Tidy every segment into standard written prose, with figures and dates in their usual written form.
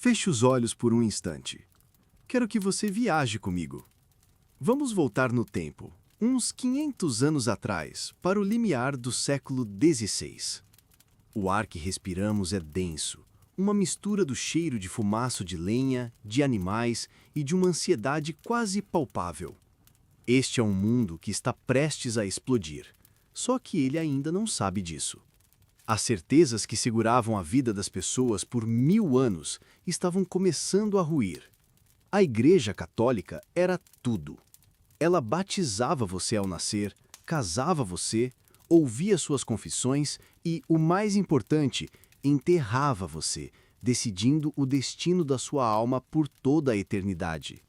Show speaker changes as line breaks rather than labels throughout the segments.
Feche os olhos por um instante. Quero que você viaje comigo. Vamos voltar no tempo, uns 500 anos atrás, para o limiar do século XVI. O ar que respiramos é denso, uma mistura do cheiro de fumaça de lenha, de animais e de uma ansiedade quase palpável. Este é um mundo que está prestes a explodir, só que ele ainda não sabe disso. As certezas que seguravam a vida das pessoas por 1000 anos estavam começando a ruir. A Igreja Católica era tudo. Ela batizava você ao nascer, casava você, ouvia suas confissões e, o mais importante, enterrava você, decidindo o destino da sua alma por toda a eternidade.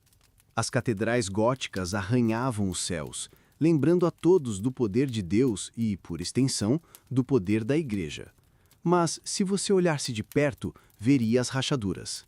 As catedrais góticas arranhavam os céus, lembrando a todos do poder de Deus e, por extensão, do poder da Igreja. Mas, se você olhasse de perto, veria as rachaduras.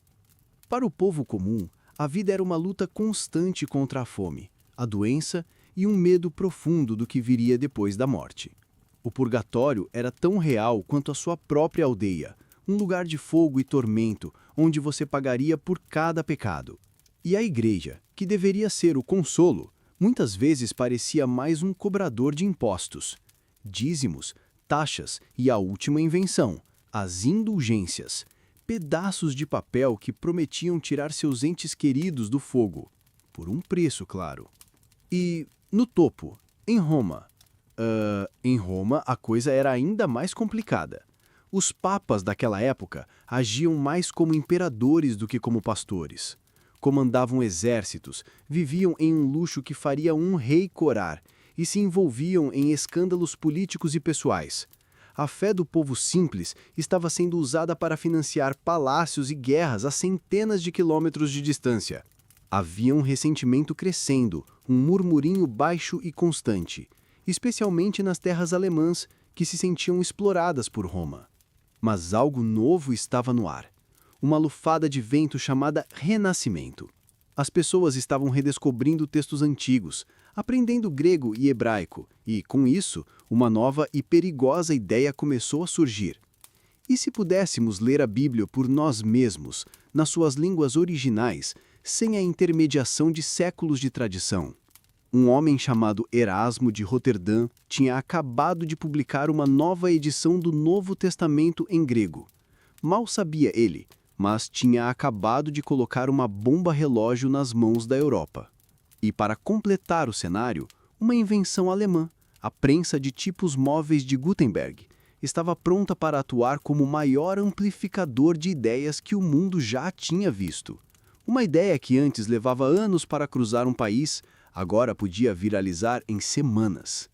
Para o povo comum, a vida era uma luta constante contra a fome, a doença e um medo profundo do que viria depois da morte. O purgatório era tão real quanto a sua própria aldeia, um lugar de fogo e tormento, onde você pagaria por cada pecado. E a Igreja, que deveria ser o consolo, muitas vezes parecia mais um cobrador de impostos, dízimos, taxas e a última invenção, as indulgências, pedaços de papel que prometiam tirar seus entes queridos do fogo, por um preço, claro. E, no topo, em Roma. Em Roma, a coisa era ainda mais complicada. Os papas daquela época agiam mais como imperadores do que como pastores. Comandavam exércitos, viviam em um luxo que faria um rei corar e se envolviam em escândalos políticos e pessoais. A fé do povo simples estava sendo usada para financiar palácios e guerras a centenas de quilômetros de distância. Havia um ressentimento crescendo, um murmurinho baixo e constante, especialmente nas terras alemãs que se sentiam exploradas por Roma. Mas algo novo estava no ar. Uma lufada de vento chamada Renascimento. As pessoas estavam redescobrindo textos antigos, aprendendo grego e hebraico, e, com isso, uma nova e perigosa ideia começou a surgir. E se pudéssemos ler a Bíblia por nós mesmos, nas suas línguas originais, sem a intermediação de séculos de tradição? Um homem chamado Erasmo de Roterdã tinha acabado de publicar uma nova edição do Novo Testamento em grego. Mal sabia ele, mas tinha acabado de colocar uma bomba-relógio nas mãos da Europa. E para completar o cenário, uma invenção alemã, a prensa de tipos móveis de Gutenberg, estava pronta para atuar como o maior amplificador de ideias que o mundo já tinha visto. Uma ideia que antes levava anos para cruzar um país, agora podia viralizar em semanas.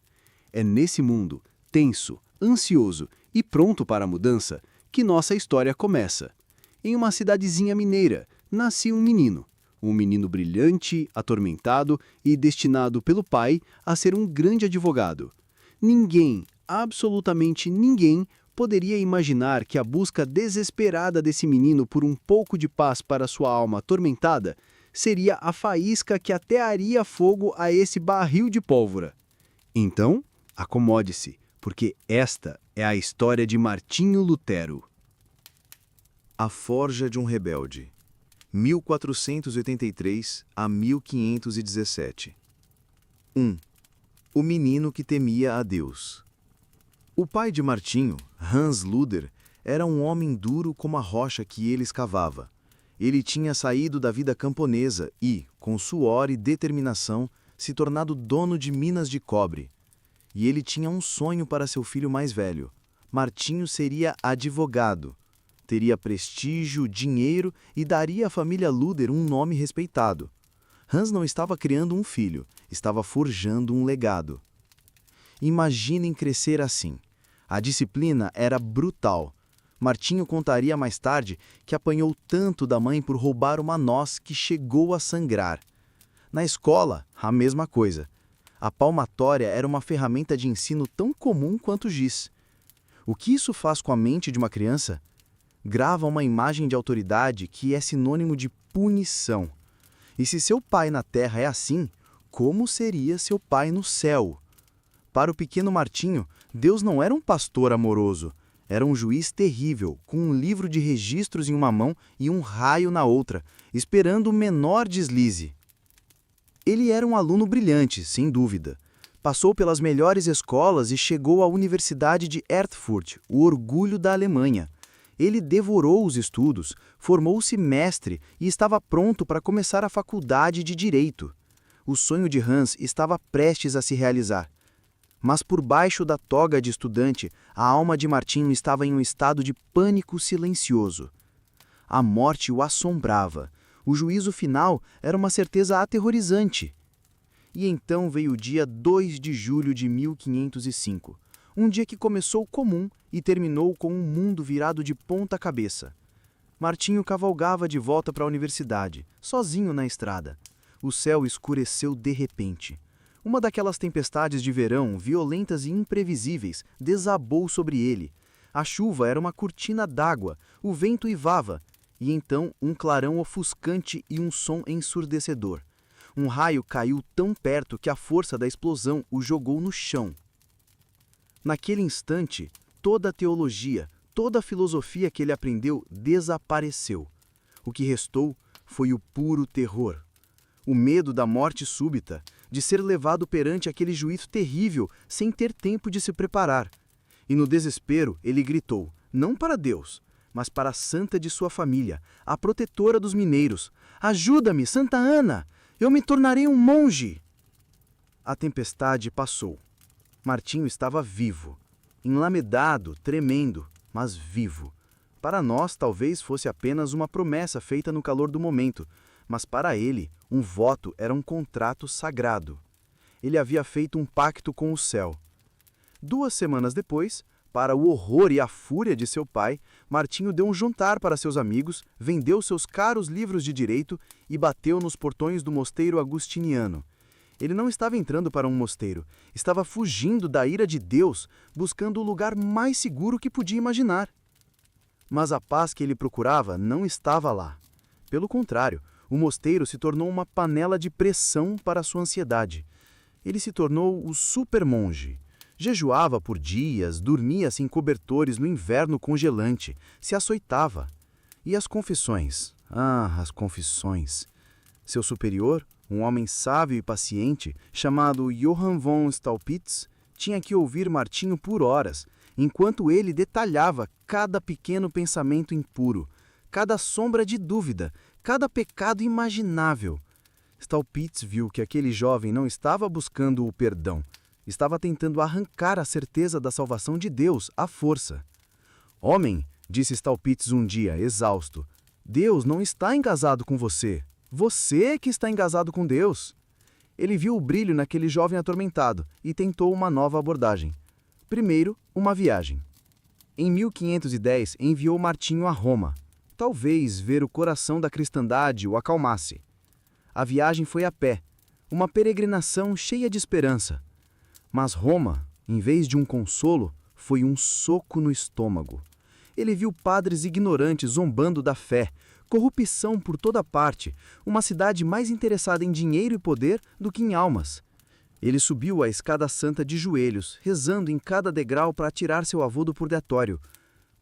É nesse mundo, tenso, ansioso e pronto para a mudança, que nossa história começa. Em uma cidadezinha mineira, nascia um menino brilhante, atormentado e destinado pelo pai a ser um grande advogado. Ninguém, absolutamente ninguém, poderia imaginar que a busca desesperada desse menino por um pouco de paz para sua alma atormentada seria a faísca que atearia fogo a esse barril de pólvora. Então, acomode-se, porque esta é a história de Martinho Lutero.
A Forja de um Rebelde, 1483 a 1517. 1. O menino que temia a Deus. O pai de Martinho, Hans Luder, era um homem duro como a rocha que ele escavava. Ele tinha saído da vida camponesa e, com suor e determinação, se tornado dono de minas de cobre. E ele tinha um sonho para seu filho mais velho. Martinho seria advogado. Teria prestígio, dinheiro e daria à família Luder um nome respeitado. Hans não estava criando um filho, estava forjando um legado. Imaginem crescer assim. A disciplina era brutal. Martinho contaria mais tarde que apanhou tanto da mãe por roubar uma noz que chegou a sangrar. Na escola, a mesma coisa. A palmatória era uma ferramenta de ensino tão comum quanto o giz. O que isso faz com a mente de uma criança? Grava uma imagem de autoridade que é sinônimo de punição. E se seu pai na terra é assim, como seria seu pai no céu? Para o pequeno Martinho, Deus não era um pastor amoroso, era um juiz terrível, com um livro de registros em uma mão e um raio na outra, esperando o menor deslize. Ele era um aluno brilhante, sem dúvida. Passou pelas melhores escolas e chegou à Universidade de Erfurt, o orgulho da Alemanha. Ele devorou os estudos, formou-se mestre e estava pronto para começar a faculdade de Direito. O sonho de Hans estava prestes a se realizar. Mas por baixo da toga de estudante, a alma de Martinho estava em um estado de pânico silencioso. A morte o assombrava. O juízo final era uma certeza aterrorizante. E então veio o dia 2 de julho de 1505, um dia que começou comum e terminou com um mundo virado de ponta cabeça. Martinho cavalgava de volta para a universidade, sozinho na estrada. O céu escureceu de repente. Uma daquelas tempestades de verão, violentas e imprevisíveis, desabou sobre ele. A chuva era uma cortina d'água, o vento uivava, e então um clarão ofuscante e um som ensurdecedor. Um raio caiu tão perto que a força da explosão o jogou no chão. Naquele instante, toda a teologia, toda a filosofia que ele aprendeu desapareceu. O que restou foi o puro terror. O medo da morte súbita, de ser levado perante aquele juízo terrível sem ter tempo de se preparar. E no desespero ele gritou, não para Deus, mas para a santa de sua família, a protetora dos mineiros: ajuda-me, Santa Ana! Eu me tornarei um monge! A tempestade passou. Martinho estava vivo, enlamedado, tremendo, mas vivo. Para nós talvez fosse apenas uma promessa feita no calor do momento, mas para ele, um voto era um contrato sagrado. Ele havia feito um pacto com o céu. 2 semanas depois, para o horror e a fúria de seu pai, Martinho deu um jantar para seus amigos, vendeu seus caros livros de direito e bateu nos portões do mosteiro agustiniano. Ele não estava entrando para um mosteiro, estava fugindo da ira de Deus, buscando o lugar mais seguro que podia imaginar. Mas a paz que ele procurava não estava lá. Pelo contrário, o mosteiro se tornou uma panela de pressão para sua ansiedade. Ele se tornou o supermonge. Jejuava por dias, dormia sem cobertores no inverno congelante, se açoitava. E as confissões? Ah, as confissões! Seu superior, um homem sábio e paciente, chamado Johann von Staupitz, tinha que ouvir Martinho por horas, enquanto ele detalhava cada pequeno pensamento impuro, cada sombra de dúvida, cada pecado imaginável. Staupitz viu que aquele jovem não estava buscando o perdão, estava tentando arrancar a certeza da salvação de Deus à força. Homem, disse Staupitz um dia, exausto, Deus não está engasado com você. Você é que está engasado com Deus. Ele viu o brilho naquele jovem atormentado e tentou uma nova abordagem. Primeiro, uma viagem. Em 1510, enviou Martinho a Roma. Talvez ver o coração da cristandade o acalmasse. A viagem foi a pé, uma peregrinação cheia de esperança. Mas Roma, em vez de um consolo, foi um soco no estômago. Ele viu padres ignorantes zombando da fé, corrupção por toda parte, uma cidade mais interessada em dinheiro e poder do que em almas. Ele subiu a escada santa de joelhos, rezando em cada degrau para tirar seu avô do purgatório.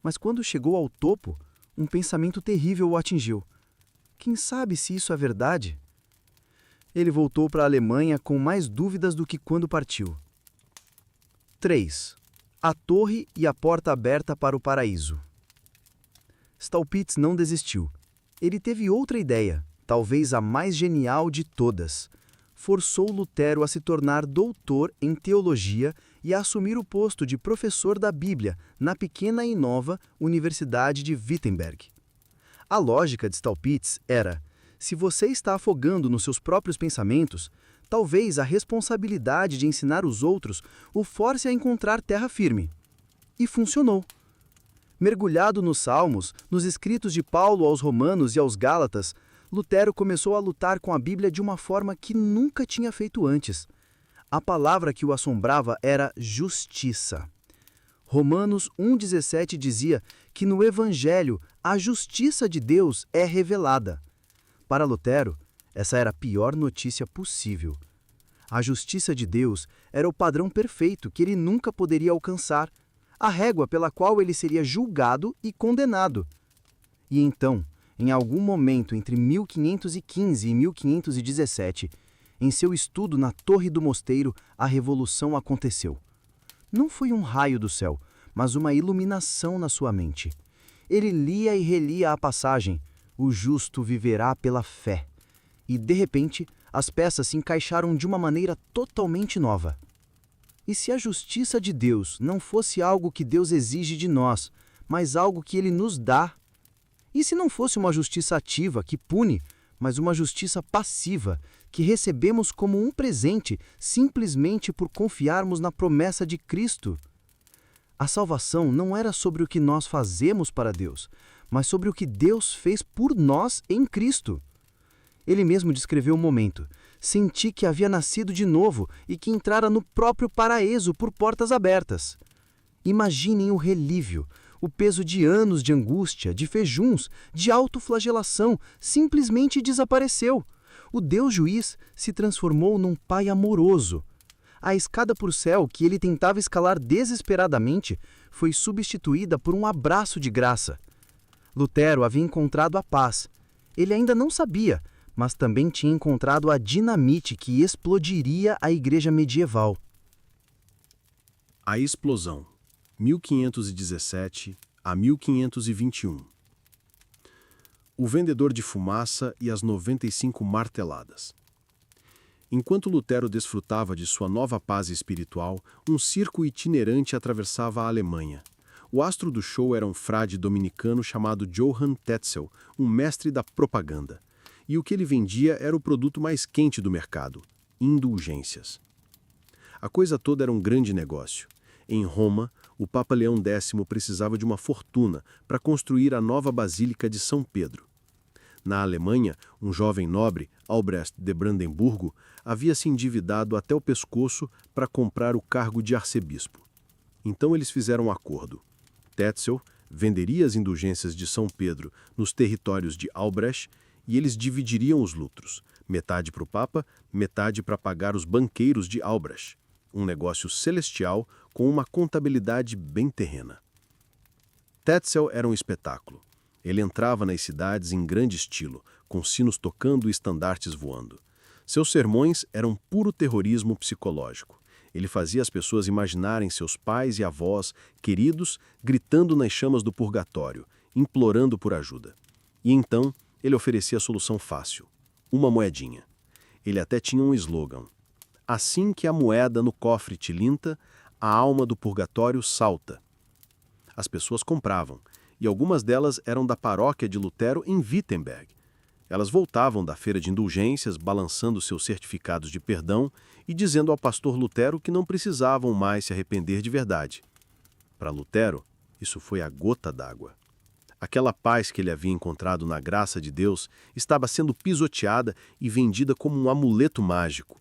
Mas quando chegou ao topo, um pensamento terrível o atingiu. Quem sabe se isso é verdade? Ele voltou para a Alemanha com mais dúvidas do que quando partiu. 3. A torre e a porta aberta para o paraíso. Staupitz não desistiu. Ele teve outra ideia, talvez a mais genial de todas. Forçou Lutero a se tornar doutor em teologia e a assumir o posto de professor da Bíblia na pequena e nova Universidade de Wittenberg. A lógica de Staupitz era: se você está afogando nos seus próprios pensamentos, talvez a responsabilidade de ensinar os outros o force a encontrar terra firme. E funcionou. Mergulhado nos Salmos, nos escritos de Paulo aos Romanos e aos Gálatas, Lutero começou a lutar com a Bíblia de uma forma que nunca tinha feito antes. A palavra que o assombrava era justiça. Romanos 1,17 dizia que no Evangelho a justiça de Deus é revelada. Para Lutero, essa era a pior notícia possível. A justiça de Deus era o padrão perfeito que ele nunca poderia alcançar. a régua pela qual ele seria julgado e condenado. E então, em algum momento entre 1515 e 1517, em seu estudo na Torre do Mosteiro, a revolução aconteceu. Não foi um raio do céu, mas uma iluminação na sua mente. Ele lia e relia a passagem: "O justo viverá pela fé." E, de repente, as peças se encaixaram de uma maneira totalmente nova. E se a justiça de Deus não fosse algo que Deus exige de nós, mas algo que Ele nos dá? E se não fosse uma justiça ativa que pune, mas uma justiça passiva que recebemos como um presente simplesmente por confiarmos na promessa de Cristo? A salvação não era sobre o que nós fazemos para Deus, mas sobre o que Deus fez por nós em Cristo. Ele mesmo descreveu o momento: "Senti que havia nascido de novo e que entrara no próprio paraíso por portas abertas." Imaginem o relívio, o peso de anos de angústia, de fejuns, de autoflagelação simplesmente desapareceu. O Deus juiz se transformou num pai amoroso. A escada para o céu que ele tentava escalar desesperadamente foi substituída por um abraço de graça. Lutero havia encontrado a paz. Ele ainda não sabia, mas também tinha encontrado a dinamite que explodiria a igreja medieval.
A explosão, 1517 a 1521. O vendedor de fumaça e as 95 marteladas. Enquanto Lutero desfrutava de sua nova paz espiritual, um circo itinerante atravessava a Alemanha. O astro do show era um frade dominicano chamado Johann Tetzel, um mestre da propaganda. E o que ele vendia era o produto mais quente do mercado: indulgências. A coisa toda era um grande negócio. Em Roma, o Papa Leão X precisava de uma fortuna para construir a nova Basílica de São Pedro. Na Alemanha, um jovem nobre, Albrecht de Brandemburgo, havia se endividado até o pescoço para comprar o cargo de arcebispo. Então eles fizeram um acordo. Tetzel venderia as indulgências de São Pedro nos territórios de Albrecht e eles dividiriam os lucros, metade para o Papa, metade para pagar os banqueiros de Albrecht. Um negócio celestial com uma contabilidade bem terrena. Tetzel era um espetáculo. Ele entrava nas cidades em grande estilo, com sinos tocando e estandartes voando. Seus sermões eram puro terrorismo psicológico. Ele fazia as pessoas imaginarem seus pais e avós, queridos, gritando nas chamas do purgatório, implorando por ajuda. E então, ele oferecia a solução fácil: uma moedinha. Ele até tinha um slogan: "Assim que a moeda no cofre tilinta, a alma do purgatório salta." As pessoas compravam, e algumas delas eram da paróquia de Lutero em Wittenberg. Elas voltavam da feira de indulgências, balançando seus certificados de perdão e dizendo ao pastor Lutero que não precisavam mais se arrepender de verdade. Para Lutero, isso foi a gota d'água. Aquela paz que ele havia encontrado na graça de Deus estava sendo pisoteada e vendida como um amuleto mágico.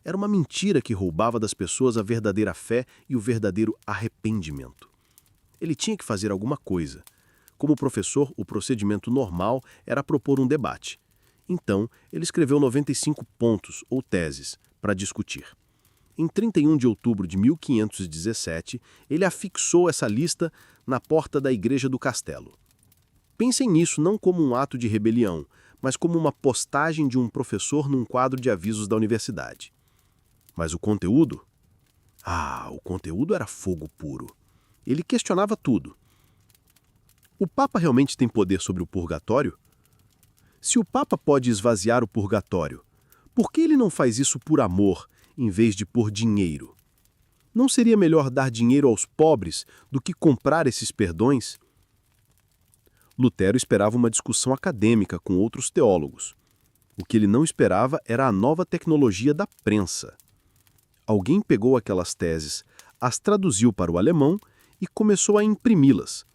Era uma mentira que roubava das pessoas a verdadeira fé e o verdadeiro arrependimento. Ele tinha que fazer alguma coisa. Como professor, o procedimento normal era propor um debate. Então, ele escreveu 95 pontos, ou teses, para discutir. Em 31 de outubro de 1517, ele afixou essa lista na porta da igreja do castelo. Pensem nisso não como um ato de rebelião, mas como uma postagem de um professor num quadro de avisos da universidade. Mas o conteúdo? O conteúdo era fogo puro. Ele questionava tudo. O Papa realmente tem poder sobre o purgatório? Se o Papa pode esvaziar o purgatório, por que ele não faz isso por amor, em vez de por dinheiro? Não seria melhor dar dinheiro aos pobres do que comprar esses perdões? Lutero esperava uma discussão acadêmica com outros teólogos. O que ele não esperava era a nova tecnologia da prensa. Alguém pegou aquelas teses, as traduziu para o alemão e começou a imprimi-las.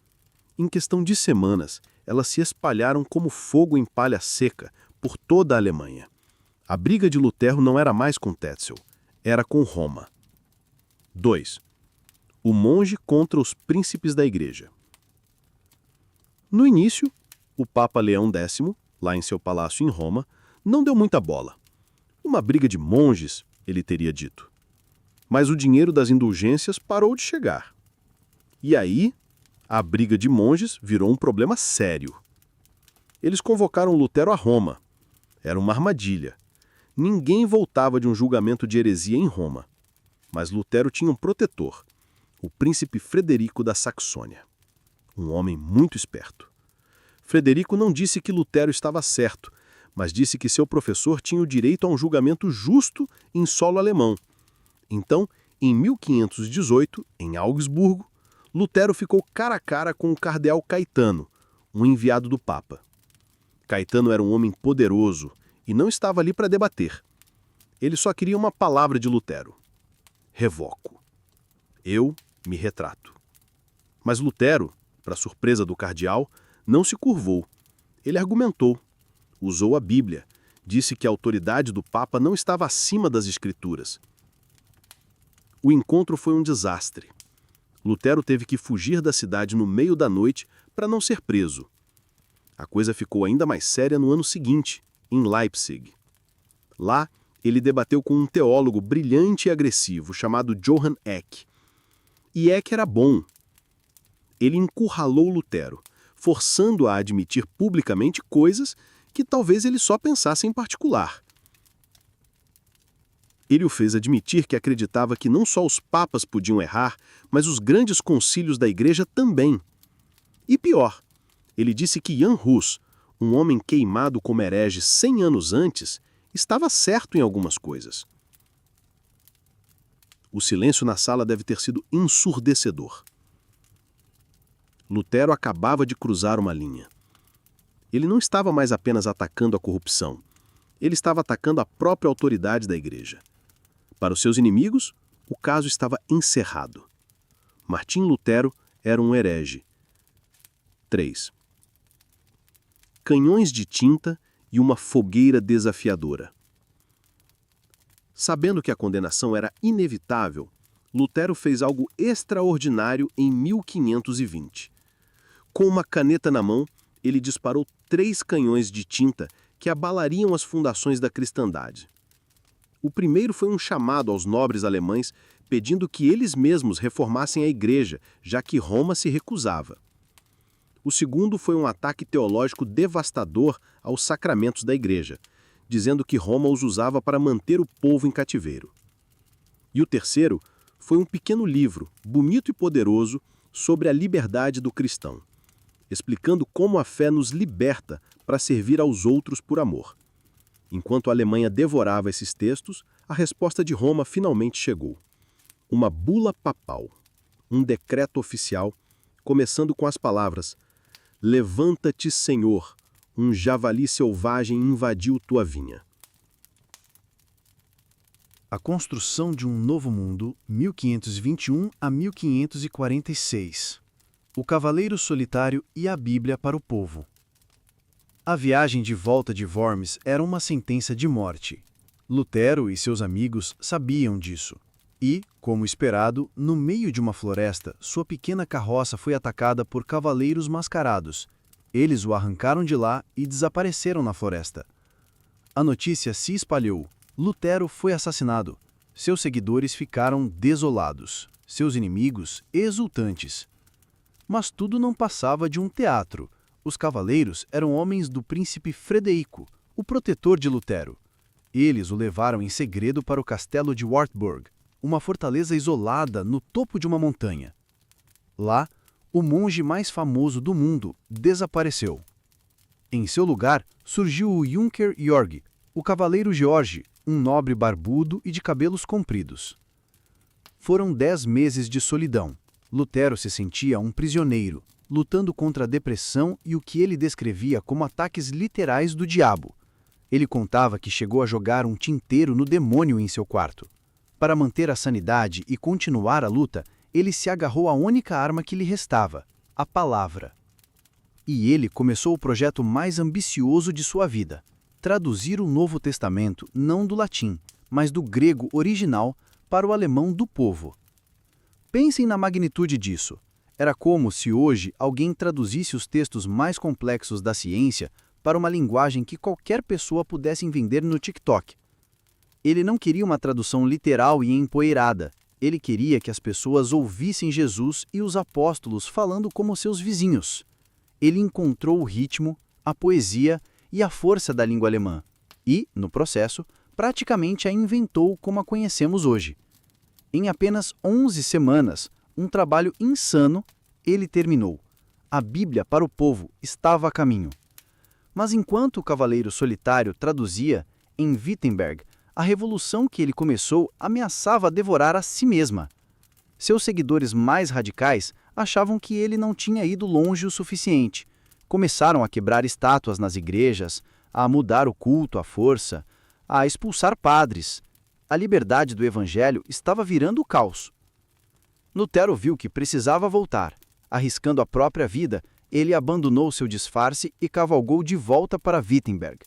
Em questão de semanas, elas se espalharam como fogo em palha seca por toda a Alemanha. A briga de Lutero não era mais com Tetzel, era com Roma. 2. O monge contra os príncipes da igreja. No início, o Papa Leão X, lá em seu palácio em Roma, não deu muita bola. Uma briga de monges, ele teria dito. Mas o dinheiro das indulgências parou de chegar.
E aí, a briga de monges virou um problema sério. Eles convocaram Lutero a Roma. Era uma armadilha. Ninguém voltava de um julgamento de heresia em Roma. Mas Lutero tinha um protetor, o príncipe Frederico da Saxônia. Um homem muito esperto. Frederico não disse que Lutero estava certo, mas disse que seu professor tinha o direito a um julgamento justo em solo alemão. Então, em 1518, em Augsburgo, Lutero ficou cara a cara com o cardeal Caetano, um enviado do Papa. Caetano era um homem poderoso e não estava ali para debater. Ele só queria uma palavra de Lutero. Revoco. Eu me retrato. Mas Lutero, para surpresa do cardeal, não se curvou. Ele argumentou, usou a Bíblia, disse que a autoridade do Papa não estava acima das Escrituras. O encontro foi um desastre. Lutero teve que fugir da cidade no meio da noite para não ser preso. A coisa ficou ainda mais séria no ano seguinte, em Leipzig. Lá, ele debateu com um teólogo brilhante e agressivo chamado Johann Eck. E Eck era bom. Ele encurralou Lutero, forçando-o a admitir publicamente coisas que talvez ele só pensasse em particular. Ele o fez admitir que acreditava que não só os papas podiam errar, mas os grandes concílios da igreja também. E pior, ele disse que Jan Hus, um homem queimado como herege 100 anos antes, estava certo em algumas coisas. O silêncio na sala deve ter sido ensurdecedor. Lutero acabava de cruzar uma linha. Ele não estava mais apenas atacando a corrupção. Ele estava atacando a própria autoridade da igreja. Para os seus inimigos, o caso estava encerrado. Martim Lutero era um herege. 3. Canhões de tinta e uma fogueira desafiadora. Sabendo que a condenação era inevitável, Lutero fez algo extraordinário em 1520. Com uma caneta na mão, ele disparou 3 canhões de tinta que abalariam as fundações da cristandade. O primeiro foi um chamado aos nobres alemães pedindo que eles mesmos reformassem a igreja, já que Roma se recusava. O segundo foi um ataque teológico devastador aos sacramentos da igreja, dizendo que Roma os usava para manter o povo em cativeiro. E o terceiro foi um pequeno livro, bonito e poderoso, sobre a liberdade do cristão, explicando como a fé nos liberta para servir aos outros por amor. Enquanto a Alemanha devorava esses textos, a resposta de Roma finalmente chegou. Uma bula papal, um decreto oficial, começando com as palavras: "Levanta-te, Senhor, um javali selvagem invadiu tua vinha."
A construção de um novo mundo, 1521 a 1546. O Cavaleiro Solitário e a Bíblia para o povo. A viagem de volta de Worms era uma sentença de morte. Lutero e seus amigos sabiam disso. E, como esperado, no meio de uma floresta, sua pequena carroça foi atacada por cavaleiros mascarados. Eles o arrancaram de lá e desapareceram na floresta. A notícia se espalhou. Lutero foi assassinado. Seus seguidores ficaram desolados. Seus inimigos, exultantes. Mas tudo não passava de um teatro. Os cavaleiros eram homens do príncipe Frederico, o protetor de Lutero. Eles o levaram em segredo para o castelo de Wartburg, uma fortaleza isolada no topo de uma montanha. Lá, o monge mais famoso do mundo desapareceu. Em seu lugar, surgiu o Junker Jorg, o cavaleiro George, um nobre barbudo e de cabelos compridos. Foram 10 meses de solidão. Lutero se sentia um prisioneiro, lutando contra a depressão e o que ele descrevia como ataques literais do diabo. Ele contava que chegou a jogar um tinteiro no demônio em seu quarto. Para manter a sanidade e continuar a luta, ele se agarrou à única arma que lhe restava, a palavra. E ele começou o projeto mais ambicioso de sua vida: traduzir o Novo Testamento não do latim, mas do grego original para o alemão do povo. Pensem na magnitude disso. Era como se hoje alguém traduzisse os textos mais complexos da ciência para uma linguagem que qualquer pessoa pudesse vender no TikTok. Ele não queria uma tradução literal e empoeirada.
Ele queria que as pessoas ouvissem Jesus e os apóstolos falando como seus vizinhos. Ele encontrou o ritmo, a poesia e a força da língua alemã e, no processo, praticamente a inventou como a conhecemos hoje. Em apenas 11 semanas, um trabalho insano, ele terminou. A Bíblia para o povo estava a caminho. Mas enquanto o cavaleiro solitário traduzia, em Wittenberg, a revolução que ele começou ameaçava devorar a si mesma. Seus seguidores mais radicais achavam que ele não tinha ido longe o suficiente. Começaram a quebrar estátuas nas igrejas, a mudar o culto à força, a expulsar padres. A liberdade do evangelho estava virando o caos. Lutero viu que precisava voltar. Arriscando a própria vida, ele abandonou seu disfarce e cavalgou de volta para Wittenberg.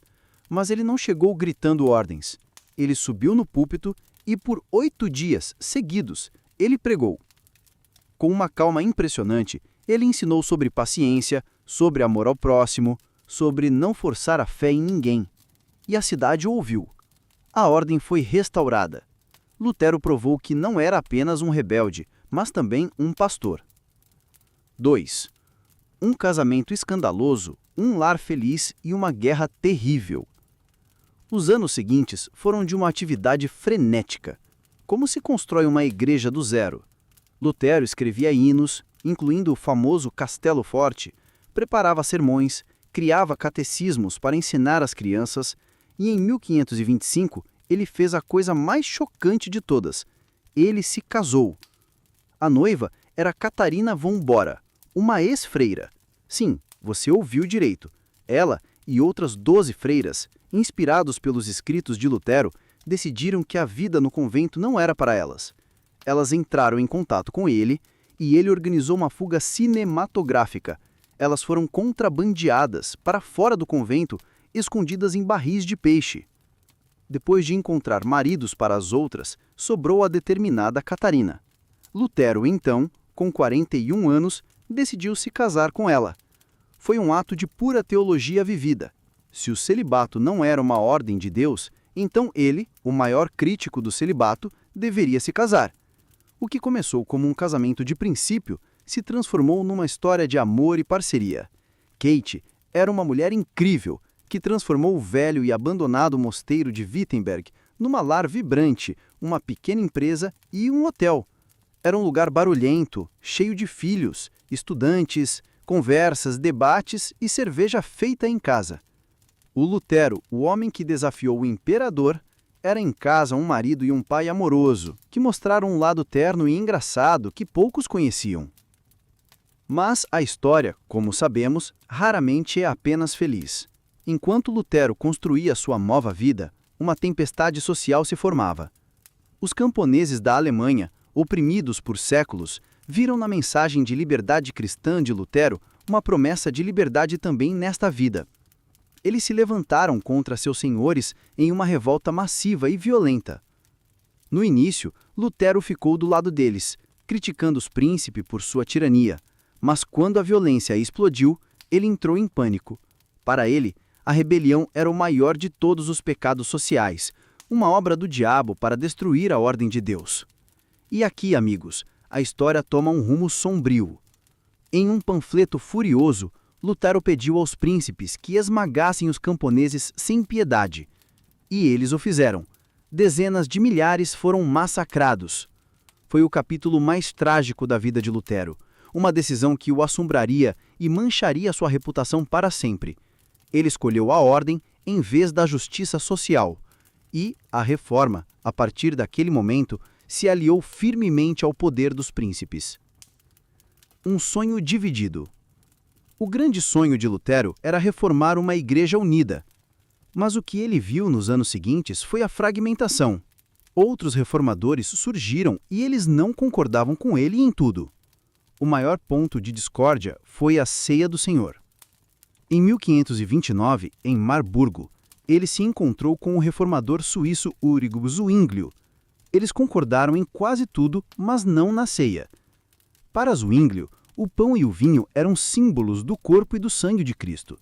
Mas ele não chegou gritando ordens. Ele subiu no púlpito e por 8 dias seguidos ele pregou. Com uma calma impressionante, ele ensinou sobre paciência, sobre amor ao próximo, sobre não forçar a fé em ninguém. E a cidade o ouviu. A ordem foi restaurada. Lutero provou que não era apenas um rebelde, mas também um pastor. 2. Um casamento escandaloso, um lar feliz e uma guerra terrível. Os anos seguintes foram de uma atividade frenética. Como se constrói uma igreja do zero? Lutero escrevia hinos, incluindo o famoso Castelo Forte, preparava sermões, criava catecismos para ensinar as crianças, e em 1525 ele fez a coisa mais chocante de todas. Ele se casou. A noiva era Catarina von Bora, uma ex-freira. Sim, você ouviu direito. Ela e outras 12 freiras, inspirados pelos escritos de Lutero, decidiram que a vida no convento não era para elas. Elas entraram em contato com ele e ele organizou uma fuga cinematográfica. Elas foram contrabandeadas para fora do convento, escondidas em barris de peixe. Depois de encontrar maridos para as outras, sobrou a determinada Catarina. Lutero, então, com 41 anos, decidiu se casar com ela. Foi um ato de pura teologia vivida. Se o celibato não era uma ordem de Deus, então ele, o maior crítico do celibato, deveria se casar. O que começou como um casamento de princípio se transformou numa história de amor e parceria. Kate era uma mulher incrível que transformou o velho e abandonado mosteiro de Wittenberg numa lar vibrante, uma pequena empresa e um hotel. Era um lugar barulhento, cheio de filhos, estudantes, conversas, debates e cerveja feita em casa. O Lutero, o homem que desafiou o imperador, era em casa um marido e um pai amoroso, que mostraram um lado terno e engraçado que poucos conheciam. Mas a história, como sabemos, raramente é apenas feliz. Enquanto Lutero construía sua nova vida, uma tempestade social se formava. Os camponeses da Alemanha, oprimidos por séculos, viram na mensagem de liberdade cristã de Lutero uma promessa de liberdade também nesta vida. Eles se levantaram contra seus senhores em uma revolta massiva e violenta. No início, Lutero ficou do lado deles, criticando os príncipes por sua tirania, mas quando a violência explodiu, ele entrou em pânico. Para ele, a rebelião era o maior de todos os pecados sociais, uma obra do diabo para destruir a ordem de Deus. E aqui, amigos, a história toma um rumo sombrio. Em um panfleto furioso, Lutero pediu aos príncipes que esmagassem os camponeses sem piedade. E eles o fizeram. Dezenas de milhares foram massacrados. Foi o capítulo mais trágico da vida de Lutero, uma decisão que o assombraria e mancharia sua reputação para sempre. Ele escolheu a ordem em vez da justiça social. E a reforma, a partir daquele momento, se aliou firmemente ao poder dos príncipes. Um sonho dividido. O grande sonho de Lutero era reformar uma igreja unida. Mas o que ele viu nos anos seguintes foi a fragmentação. Outros reformadores surgiram e eles não concordavam com ele em tudo. O maior ponto de discórdia foi a Ceia do Senhor. Em 1529, em Marburgo, ele se encontrou com o reformador suíço Ulrich Zwinglio. Eles concordaram em quase tudo, mas não na ceia. Para Zwinglio, o pão e o vinho eram símbolos do corpo e do sangue de Cristo.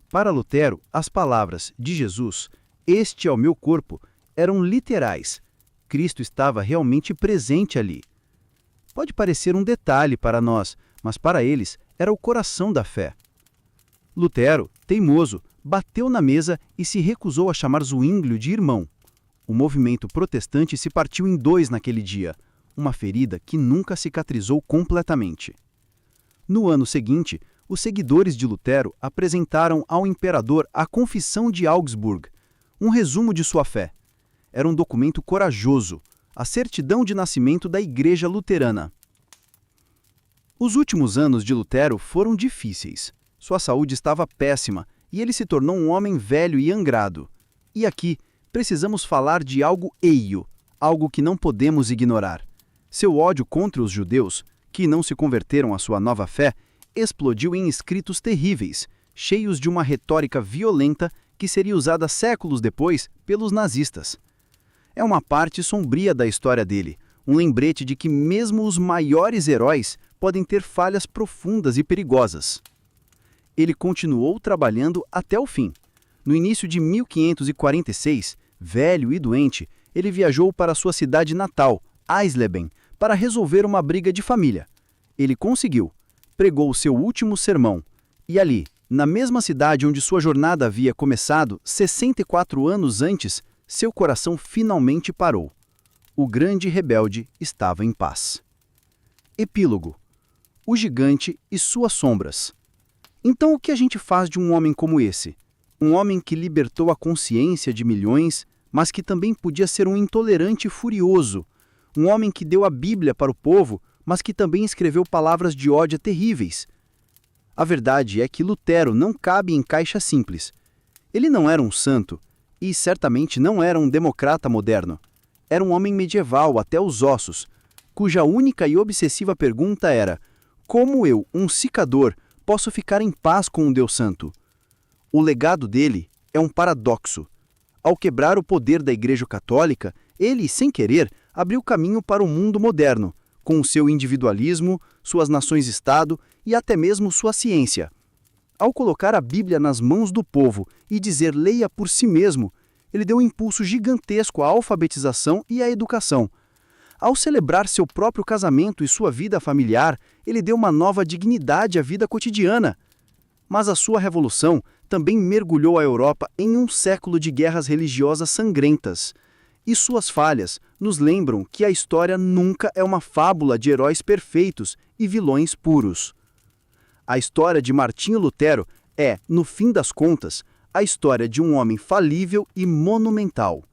Para Lutero, as palavras de Jesus, "Este é o meu corpo", eram literais. Cristo estava realmente presente ali. Pode parecer um detalhe para nós, mas para eles era o coração da fé. Lutero, teimoso, bateu na mesa e se recusou a chamar Zwinglio de irmão. O movimento protestante se partiu em dois naquele dia, uma ferida que nunca cicatrizou completamente. No ano seguinte, os seguidores de Lutero apresentaram ao imperador a Confissão de Augsburg, um resumo de sua fé. Era um documento corajoso, a certidão de nascimento da Igreja Luterana. Os últimos anos de Lutero foram difíceis. Sua saúde estava péssima e ele se tornou um homem velho e angrado. E aqui precisamos falar de algo eio, algo que não podemos ignorar. Seu ódio contra os judeus, que não se converteram à sua nova fé, explodiu em escritos terríveis, cheios de uma retórica violenta que seria usada séculos depois pelos nazistas. É uma parte sombria da história dele, um lembrete de que mesmo os maiores heróis podem ter falhas profundas e perigosas. Ele continuou trabalhando até o fim. No início de 1546, velho e doente, ele viajou para sua cidade natal, Eisleben, para resolver uma briga de família. Ele conseguiu. Pregou seu último sermão. E ali, na mesma cidade onde sua jornada havia começado 64 anos antes, seu coração finalmente parou. O grande rebelde estava em paz. Epílogo. O gigante e suas sombras. Então o que a gente faz de um homem como esse? Um homem que libertou a consciência de milhões, mas que também podia ser um intolerante furioso. Um homem que deu a Bíblia para o povo, mas que também escreveu palavras de ódio terríveis. A verdade é que Lutero não cabe em caixa simples. Ele não era um santo, e certamente não era um democrata moderno. Era um homem medieval até os ossos, cuja única e obsessiva pergunta era: como eu, um sicador, posso ficar em paz com um Deus santo? O legado dele é um paradoxo. Ao quebrar o poder da Igreja Católica, ele, sem querer, abriu caminho para o mundo moderno, com o seu individualismo, suas nações-estado e até mesmo sua ciência. Ao colocar a Bíblia nas mãos do povo e dizer leia por si mesmo, ele deu um impulso gigantesco à alfabetização e à educação. Ao celebrar seu próprio casamento e sua vida familiar, ele deu uma nova dignidade à vida cotidiana. Mas a sua revolução também mergulhou a Europa em um século de guerras religiosas sangrentas. E suas falhas nos lembram que a história nunca é uma fábula de heróis perfeitos e vilões puros. A história de Martinho Lutero é, no fim das contas, a história de um homem falível e monumental.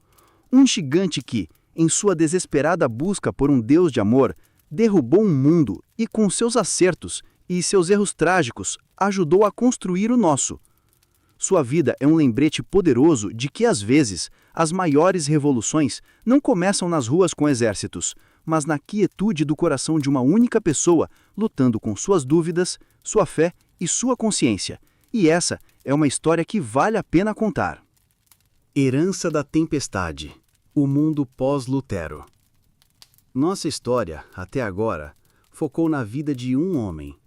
Um gigante que, em sua desesperada busca por um Deus de amor, derrubou um mundo e, com seus acertos e seus erros trágicos, ajudou a construir o nosso. Sua vida é um lembrete poderoso de que, às vezes, as maiores revoluções não começam nas ruas com exércitos, mas na quietude do coração de uma única pessoa, lutando com suas dúvidas, sua fé e sua consciência. E essa é uma história que vale a pena contar. Herança da Tempestade. O mundo pós-Lutero. Nossa história, até agora, focou na vida de um homem,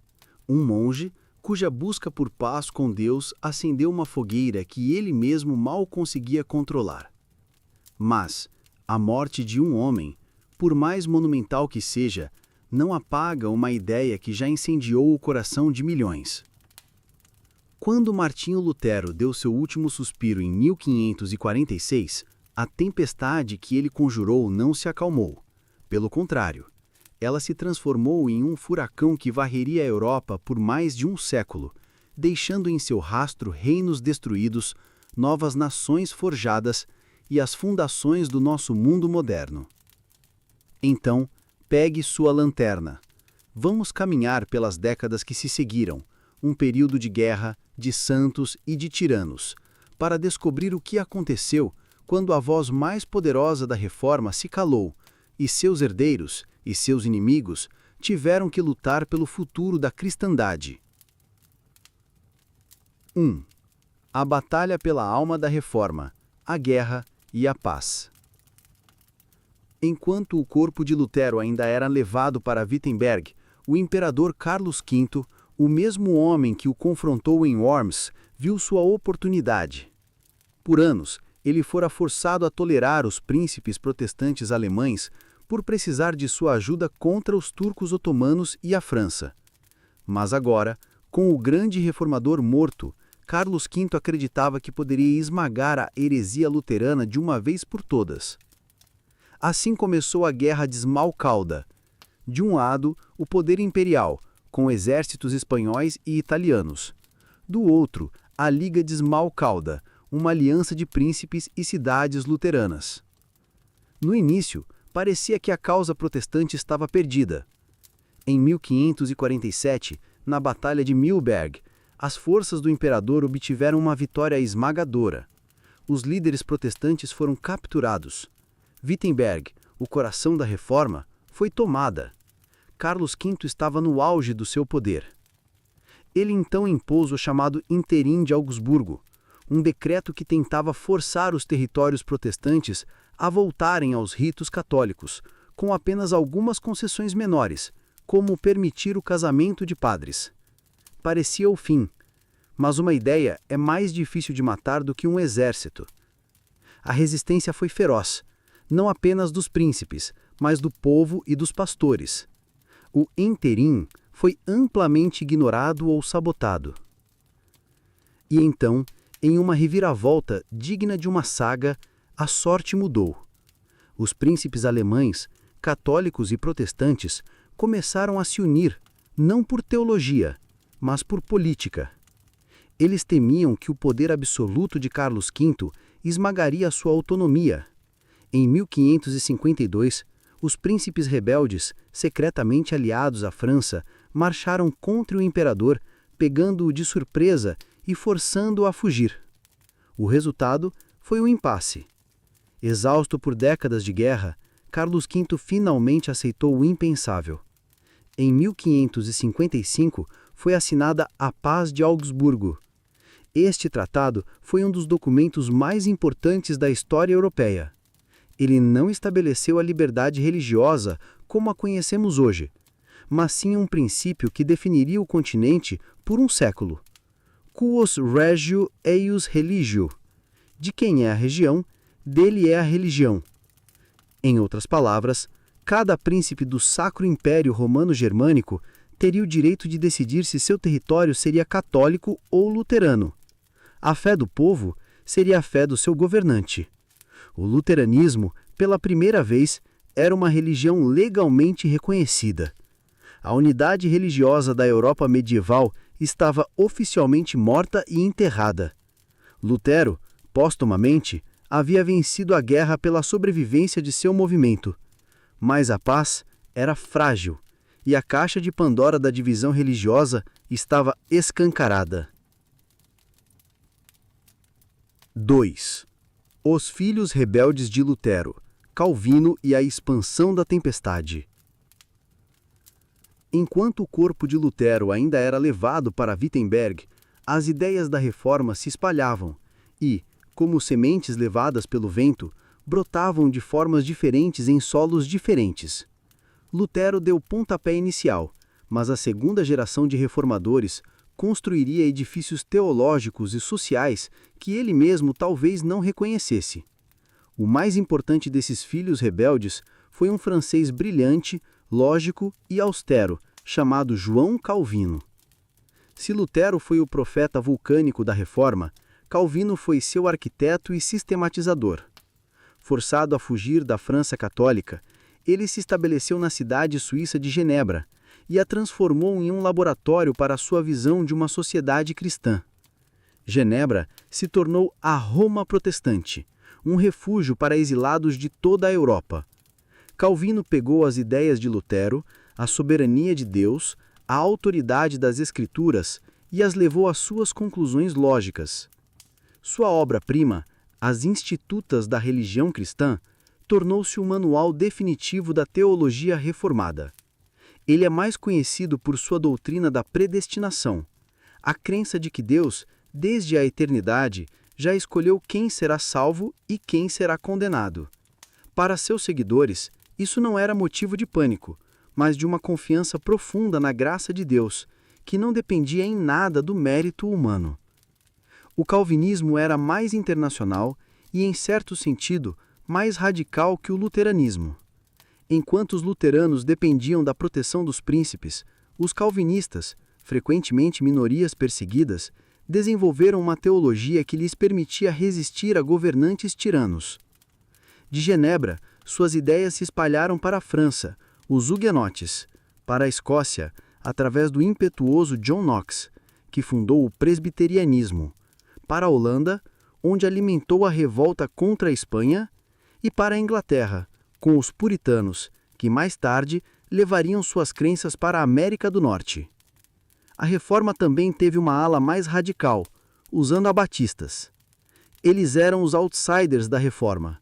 um monge cuja busca por paz com Deus acendeu uma fogueira que ele mesmo mal conseguia controlar. Mas a morte de um homem, por mais monumental que seja, não apaga uma ideia que já incendiou o coração de milhões. Quando Martinho Lutero deu seu último suspiro em 1546, a tempestade que ele conjurou não se acalmou. Pelo contrário, ela se transformou em um furacão que varreria a Europa por mais de um século, deixando em seu rastro reinos destruídos, novas nações forjadas e as fundações do nosso mundo moderno. Então, pegue sua lanterna. Vamos caminhar pelas décadas que se seguiram, um período de guerra, de santos e de tiranos, para descobrir o que aconteceu quando a voz mais poderosa da Reforma se calou e seus herdeiros e seus inimigos tiveram que lutar pelo futuro da cristandade. 1. A batalha pela alma da Reforma, a guerra e a paz. Enquanto o corpo de Lutero ainda era levado para Wittenberg, o imperador Carlos V, o mesmo homem que o confrontou em Worms, viu sua oportunidade. Por anos, ele fora forçado a tolerar os príncipes protestantes alemães por precisar de sua ajuda contra os turcos otomanos e a França. Mas agora, com o grande reformador morto, Carlos V acreditava que poderia esmagar a heresia luterana de uma vez por todas. Assim começou a Guerra de Esmalcalda. De um lado, o poder imperial, com exércitos espanhóis e italianos. Do outro, a Liga de Esmalcalda, uma aliança de príncipes e cidades luteranas. No início, parecia que a causa protestante estava perdida. Em 1547, na Batalha de Mühlberg, as forças do imperador obtiveram uma vitória esmagadora. Os líderes protestantes foram capturados. Wittenberg, o coração da reforma, foi tomada. Carlos V estava no auge do seu poder. Ele então impôs o chamado Interim de Augsburgo, um decreto que tentava forçar os territórios protestantes a voltarem aos ritos católicos, com apenas algumas concessões menores, como permitir o casamento de padres. Parecia o fim, mas uma ideia é mais difícil de matar do que um exército. A resistência foi feroz, não apenas dos príncipes, mas do povo e dos pastores. O interim foi amplamente ignorado ou sabotado. E então, em uma reviravolta digna de uma saga, a sorte mudou. Os príncipes alemães, católicos e protestantes, começaram a se unir, não por teologia, mas por política. Eles temiam que o poder absoluto de Carlos V esmagaria sua autonomia. Em 1552, os príncipes rebeldes, secretamente aliados à França, marcharam contra o imperador, pegando-o de surpresa e forçando-o a fugir. O resultado foi um impasse. Exausto por décadas de guerra, Carlos V finalmente aceitou o impensável. Em 1555, foi assinada a Paz de Augsburgo. Este tratado foi um dos documentos mais importantes da história europeia. Ele não estabeleceu a liberdade religiosa como a conhecemos hoje, mas sim um princípio que definiria o continente por um século. Quos regio eius religio. De quem é a região, dele é a religião. Em outras palavras, cada príncipe do Sacro Império Romano-Germânico teria o direito de decidir se seu território seria católico ou luterano. A fé do povo seria a fé do seu governante. O luteranismo, pela primeira vez, era uma religião legalmente reconhecida. A unidade religiosa da Europa medieval estava oficialmente morta e enterrada. Lutero, póstumamente, havia vencido a guerra pela sobrevivência de seu movimento. Mas a paz era frágil, e a caixa de Pandora da divisão religiosa estava escancarada. 2. Os filhos rebeldes de Lutero, Calvino e a expansão da tempestade. Enquanto o corpo de Lutero ainda era levado para Wittenberg, as ideias da reforma se espalhavam e, como sementes levadas pelo vento, brotavam de formas diferentes em solos diferentes. Lutero deu o pontapé inicial, mas a segunda geração de reformadores construiria edifícios teológicos e sociais que ele mesmo talvez não reconhecesse. O mais importante desses filhos rebeldes foi um francês brilhante, lógico e austero, chamado João Calvino. Se Lutero foi o profeta vulcânico da Reforma, Calvino foi seu arquiteto e sistematizador. Forçado a fugir da França católica, ele se estabeleceu na cidade suíça de Genebra e a transformou em um laboratório para a sua visão de uma sociedade cristã. Genebra se tornou a Roma protestante, um refúgio para exilados de toda a Europa. Calvino pegou as ideias de Lutero, a soberania de Deus, a autoridade das Escrituras e as levou às suas conclusões lógicas. Sua obra-prima, As Institutas da Religião Cristã, tornou-se o manual definitivo da teologia reformada. Ele é mais conhecido por sua doutrina da predestinação, a crença de que Deus, desde a eternidade, já escolheu quem será salvo e quem será condenado. Para seus seguidores, isso não era motivo de pânico, mas de uma confiança profunda na graça de Deus, que não dependia em nada do mérito humano. O calvinismo era mais internacional e, em certo sentido, mais radical que o luteranismo. Enquanto os luteranos dependiam da proteção dos príncipes, os calvinistas, frequentemente minorias perseguidas, desenvolveram uma teologia que lhes permitia resistir a governantes tiranos. De Genebra, suas ideias se espalharam para a França, os huguenotes, para a Escócia, através do impetuoso John Knox, que fundou o presbiterianismo, para a Holanda, onde alimentou a revolta contra a Espanha, e para a Inglaterra, com os puritanos, que mais tarde levariam suas crenças para a América do Norte. A Reforma também teve uma ala mais radical, os anabatistas. Eles eram os outsiders da Reforma.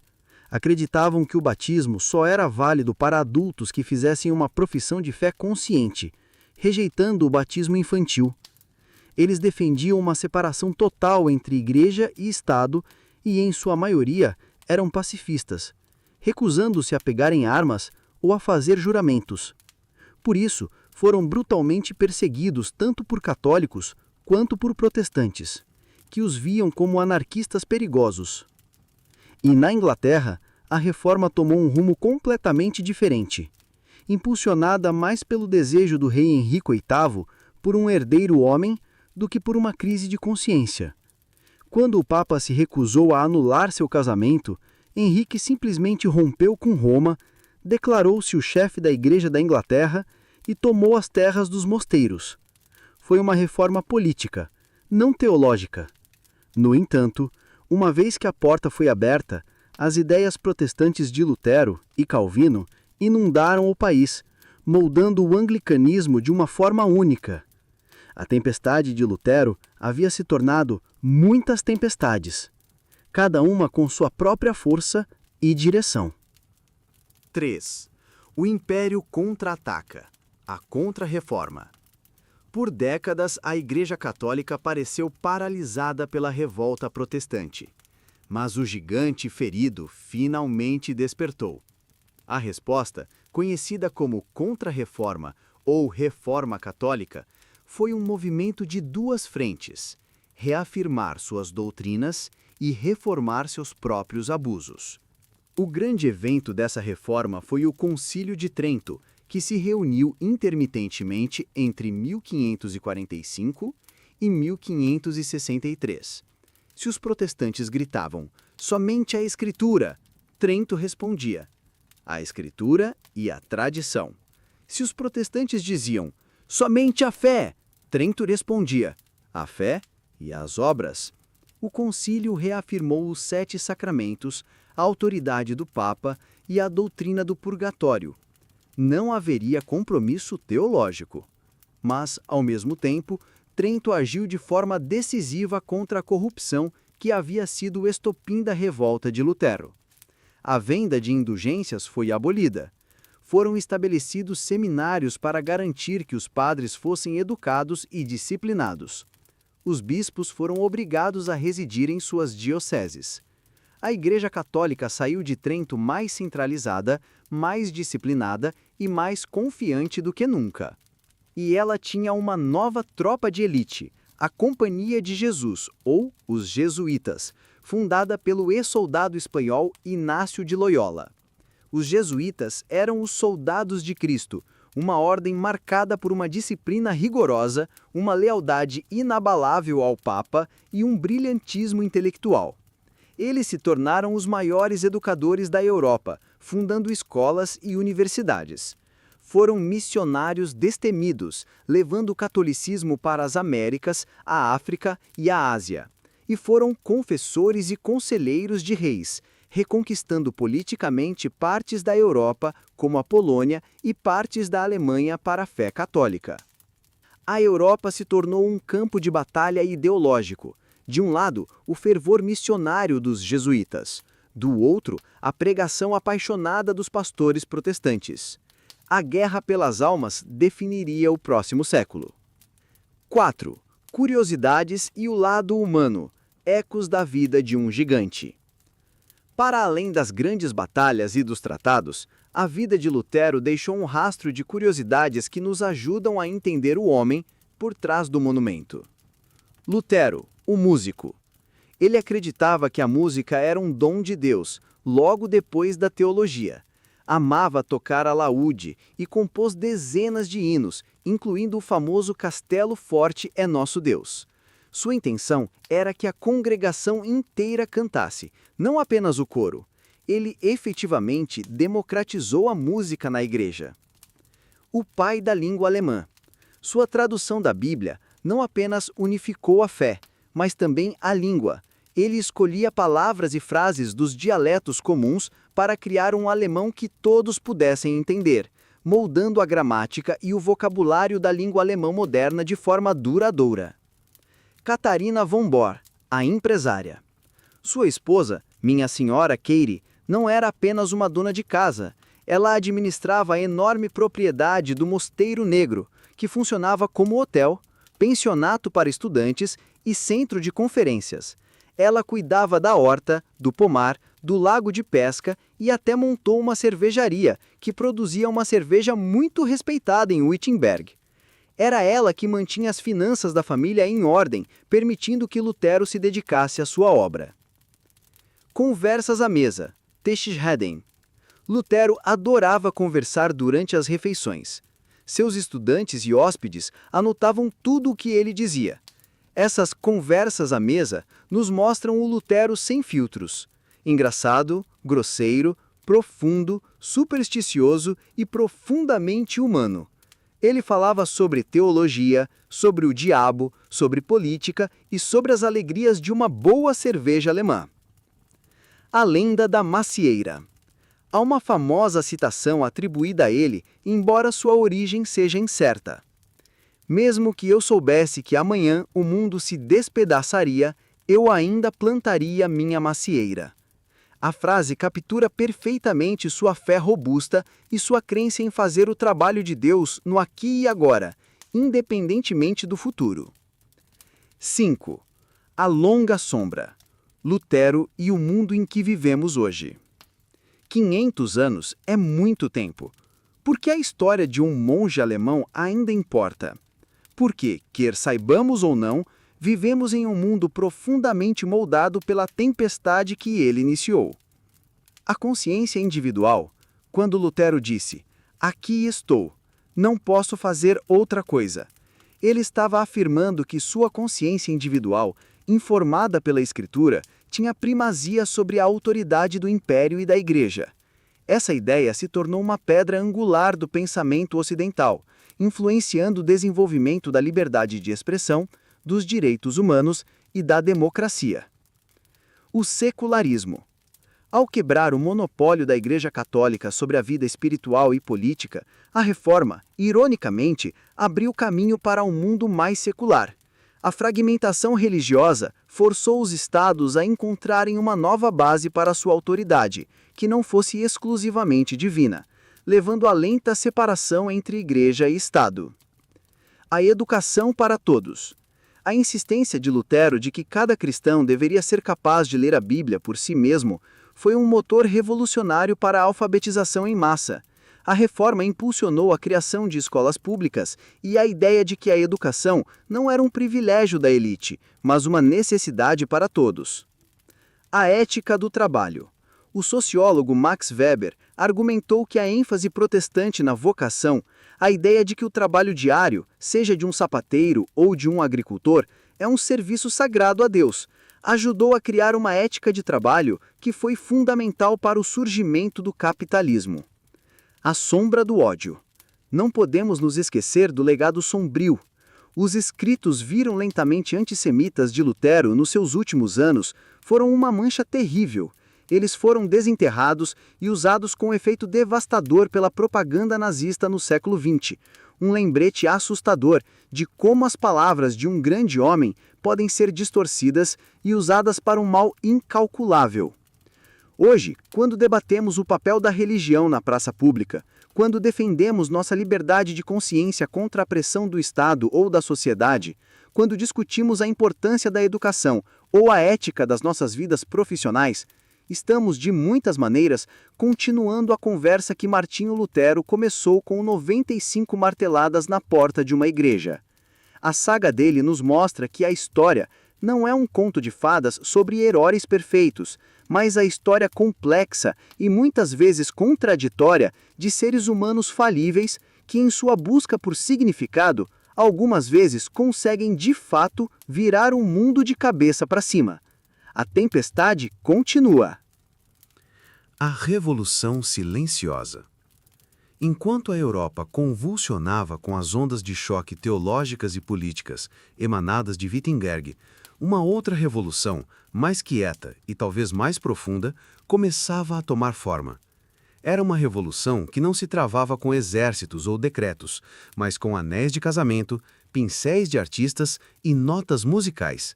Acreditavam que o batismo só era válido para adultos que fizessem uma profissão de fé consciente, rejeitando o batismo infantil. Eles defendiam uma separação total entre igreja e Estado e, em sua maioria, eram pacifistas, recusando-se a pegar em armas ou a fazer juramentos. Por isso, foram brutalmente perseguidos tanto por católicos quanto por protestantes, que os viam como anarquistas perigosos. E na Inglaterra, a reforma tomou um rumo completamente diferente, impulsionada mais pelo desejo do rei Henrique VIII por um herdeiro homem do que por uma crise de consciência. Quando o Papa se recusou a anular seu casamento, Henrique simplesmente rompeu com Roma, declarou-se o chefe da Igreja da Inglaterra e tomou as terras dos mosteiros. Foi uma reforma política, não teológica. No entanto, uma vez que a porta foi aberta, as ideias protestantes de Lutero e Calvino inundaram o país, moldando o anglicanismo de uma forma única. A tempestade de Lutero havia se tornado muitas tempestades, cada uma com sua própria força e direção.
3. O Império contra-ataca. A Contra-Reforma. Por décadas, a Igreja Católica pareceu paralisada pela revolta protestante. Mas o gigante ferido finalmente despertou. A resposta, conhecida como Contra-Reforma ou Reforma Católica, foi um movimento de duas frentes: reafirmar suas doutrinas e reformar seus próprios abusos. O grande evento dessa reforma foi o Concílio de Trento, que se reuniu intermitentemente entre 1545 e 1563. Se os protestantes gritavam, somente a Escritura, Trento respondia, a Escritura e a tradição. Se os protestantes diziam, somente a fé, Trento respondia, a fé e as obras. O concílio reafirmou os 7 sacramentos, a autoridade do Papa e a doutrina do purgatório. Não haveria compromisso teológico. Mas, ao mesmo tempo, Trento agiu de forma decisiva contra a corrupção que havia sido o estopim da revolta de Lutero. A venda de indulgências foi abolida. Foram estabelecidos seminários para garantir que os padres fossem educados e disciplinados. Os bispos foram obrigados a residir em suas dioceses. A Igreja Católica saiu de Trento mais centralizada, mais disciplinada e mais confiante do que nunca. E ela tinha uma nova tropa de elite, a Companhia de Jesus, ou os Jesuítas, fundada pelo ex-soldado espanhol Inácio de Loyola. Os jesuítas eram os soldados de Cristo, uma ordem marcada por uma disciplina rigorosa, uma lealdade inabalável ao Papa e um brilhantismo intelectual. Eles se tornaram os maiores educadores da Europa, fundando escolas e universidades. Foram missionários destemidos, levando o catolicismo para as Américas, a África e a Ásia. E foram confessores e conselheiros de reis, reconquistando politicamente partes da Europa, como a Polônia, e partes da Alemanha para a fé católica. A Europa se tornou um campo de batalha ideológico. De um lado, o fervor missionário dos jesuítas. Do outro, a pregação apaixonada dos pastores protestantes. A guerra pelas almas definiria o próximo século. 4. Curiosidades e o lado humano. Ecos da vida de um gigante. Para além das grandes batalhas e dos tratados, a vida de Lutero deixou um rastro de curiosidades que nos ajudam a entender o homem por trás do monumento. Lutero, o músico.
Ele acreditava que a música era um dom de Deus, logo depois da teologia. Amava tocar alaúde e compôs dezenas de hinos, incluindo o famoso Castelo Forte é Nosso Deus. Sua intenção era que a congregação inteira cantasse, não apenas o coro. Ele efetivamente democratizou a música na igreja. O pai da língua alemã. Sua tradução da Bíblia não apenas unificou a fé, mas também a língua. Ele escolhia palavras e frases dos dialetos comuns para criar um alemão que todos pudessem entender, moldando a gramática e o vocabulário da língua alemã moderna de forma duradoura. Catarina von Bohr, a empresária. Sua esposa, minha senhora Katie, não era apenas uma dona de casa. Ela administrava a enorme propriedade do Mosteiro Negro, que funcionava como hotel, pensionato para estudantes e centro de conferências. Ela cuidava da horta, do pomar, do lago de pesca e até montou uma cervejaria, que produzia uma cerveja muito respeitada em Wittenberg. Era ela que mantinha as finanças da família em ordem, permitindo que Lutero se dedicasse à sua obra. Conversas à mesa. Tischreden. Lutero adorava conversar durante as refeições. Seus estudantes e hóspedes anotavam tudo o que ele dizia. Essas conversas à mesa nos mostram o Lutero sem filtros. Engraçado, grosseiro, profundo, supersticioso e profundamente humano. Ele falava sobre teologia, sobre o diabo, sobre política e sobre as alegrias de uma boa cerveja alemã. A lenda da macieira. Há uma famosa citação atribuída a ele, embora sua origem seja incerta. Mesmo que eu soubesse que amanhã o mundo se despedaçaria, eu ainda plantaria minha macieira. A frase captura perfeitamente sua fé robusta e sua crença em fazer o trabalho de Deus no aqui e agora, independentemente do futuro. 5. A longa sombra. Lutero e o mundo em que vivemos hoje. 500 anos é muito tempo. Por que a história de um monge alemão ainda importa? Porque, quer saibamos ou não, vivemos em um mundo profundamente moldado pela tempestade que ele iniciou. A consciência individual, quando Lutero disse, "Aqui estou, não posso fazer outra coisa", ele estava afirmando que sua consciência individual, informada pela Escritura, tinha primazia sobre a autoridade do Império e da Igreja. Essa ideia se tornou uma pedra angular do pensamento ocidental, influenciando o desenvolvimento da liberdade de expressão, dos direitos humanos e da democracia. O secularismo. Ao quebrar o monopólio da Igreja Católica sobre a vida espiritual e política, a Reforma, ironicamente, abriu caminho para um mundo mais secular. A fragmentação religiosa forçou os estados a encontrarem uma nova base para sua autoridade, que não fosse exclusivamente divina, levando à lenta separação entre Igreja e Estado. A educação para todos. A insistência de Lutero de que cada cristão deveria ser capaz de ler a Bíblia por si mesmo foi um motor revolucionário para a alfabetização em massa. A Reforma impulsionou a criação de escolas públicas e a ideia de que a educação não era um privilégio da elite, mas uma necessidade para todos. A ética do trabalho. O sociólogo Max Weber argumentou que a ênfase protestante na vocação, a ideia de que o trabalho diário, seja de um sapateiro ou de um agricultor, é um serviço sagrado a Deus, ajudou a criar uma ética de trabalho que foi fundamental para o surgimento do capitalismo. A sombra do ódio. Não podemos nos esquecer do legado sombrio. Os escritos viram lentamente antissemitas de Lutero nos seus últimos anos foram uma mancha terrível. Eles foram desenterrados e usados com efeito devastador pela propaganda nazista no século XX, um lembrete assustador de como as palavras de um grande homem podem ser distorcidas e usadas para um mal incalculável. Hoje, quando debatemos o papel da religião na praça pública, quando defendemos nossa liberdade de consciência contra a pressão do Estado ou da sociedade, quando discutimos a importância da educação ou a ética das nossas vidas profissionais, estamos, de muitas maneiras, continuando a conversa que Martinho Lutero começou com 95 marteladas na porta de uma igreja. A saga dele nos mostra que a história, não é um conto de fadas sobre heróis perfeitos, mas a história complexa e muitas vezes contraditória de seres humanos falíveis que, em sua busca por significado, algumas vezes conseguem de fato virar um mundo de cabeça para cima. A tempestade continua.
A Revolução Silenciosa. Enquanto a Europa convulsionava com as ondas de choque teológicas e políticas emanadas de Wittenberg, uma outra revolução, mais quieta e talvez mais profunda, começava a tomar forma. Era uma revolução que não se travava com exércitos ou decretos, mas com anéis de casamento, pincéis de artistas e notas musicais.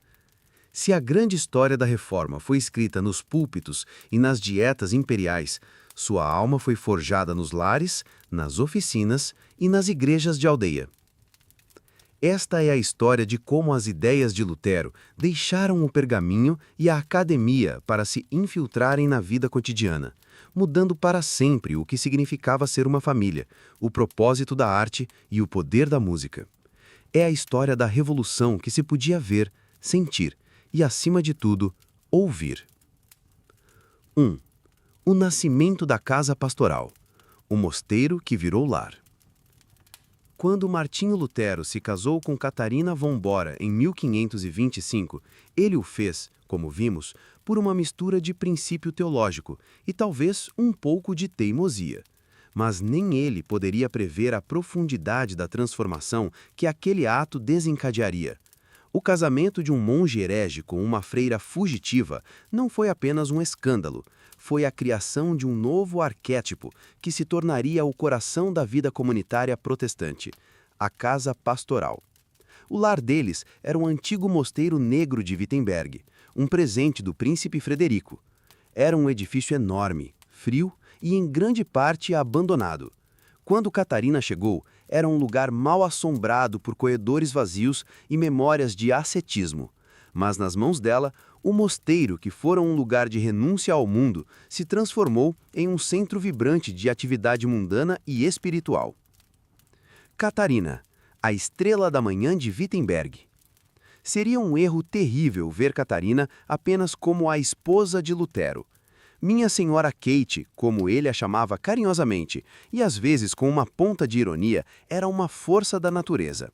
Se a grande história da reforma foi escrita nos púlpitos e nas dietas imperiais, sua alma foi forjada nos lares, nas oficinas e nas igrejas de aldeia. Esta é a história de como as ideias de Lutero deixaram o pergaminho e a academia para se infiltrarem na vida cotidiana, mudando para sempre o que significava ser uma família, o propósito da arte e o poder da música. É a história da revolução que se podia ver, sentir e, acima de tudo, ouvir. 1. O nascimento da casa pastoral, o mosteiro que virou lar. Quando Martinho Lutero se casou com Catarina von Bora em 1525, ele o fez, como vimos, por uma mistura de princípio teológico e talvez um pouco de teimosia. Mas nem ele poderia prever a profundidade da transformação que aquele ato desencadearia. O casamento de um monge herege com uma freira fugitiva não foi apenas um escândalo, foi a criação de um novo arquétipo que se tornaria o coração da vida comunitária protestante, a casa pastoral. O lar deles era um antigo mosteiro negro de Wittenberg, um presente do príncipe Frederico. Era um edifício enorme, frio e em grande parte abandonado. Quando Catarina chegou, era um lugar mal assombrado por corredores vazios e memórias de ascetismo. Mas nas mãos dela, o mosteiro, que fora um lugar de renúncia ao mundo, se transformou em um centro vibrante de atividade mundana e espiritual. Catarina, a estrela da manhã de Wittenberg. Seria um erro terrível ver Catarina apenas como a esposa de Lutero. Minha senhora Kate, como ele a chamava carinhosamente, e às vezes com uma ponta de ironia, era uma força da natureza.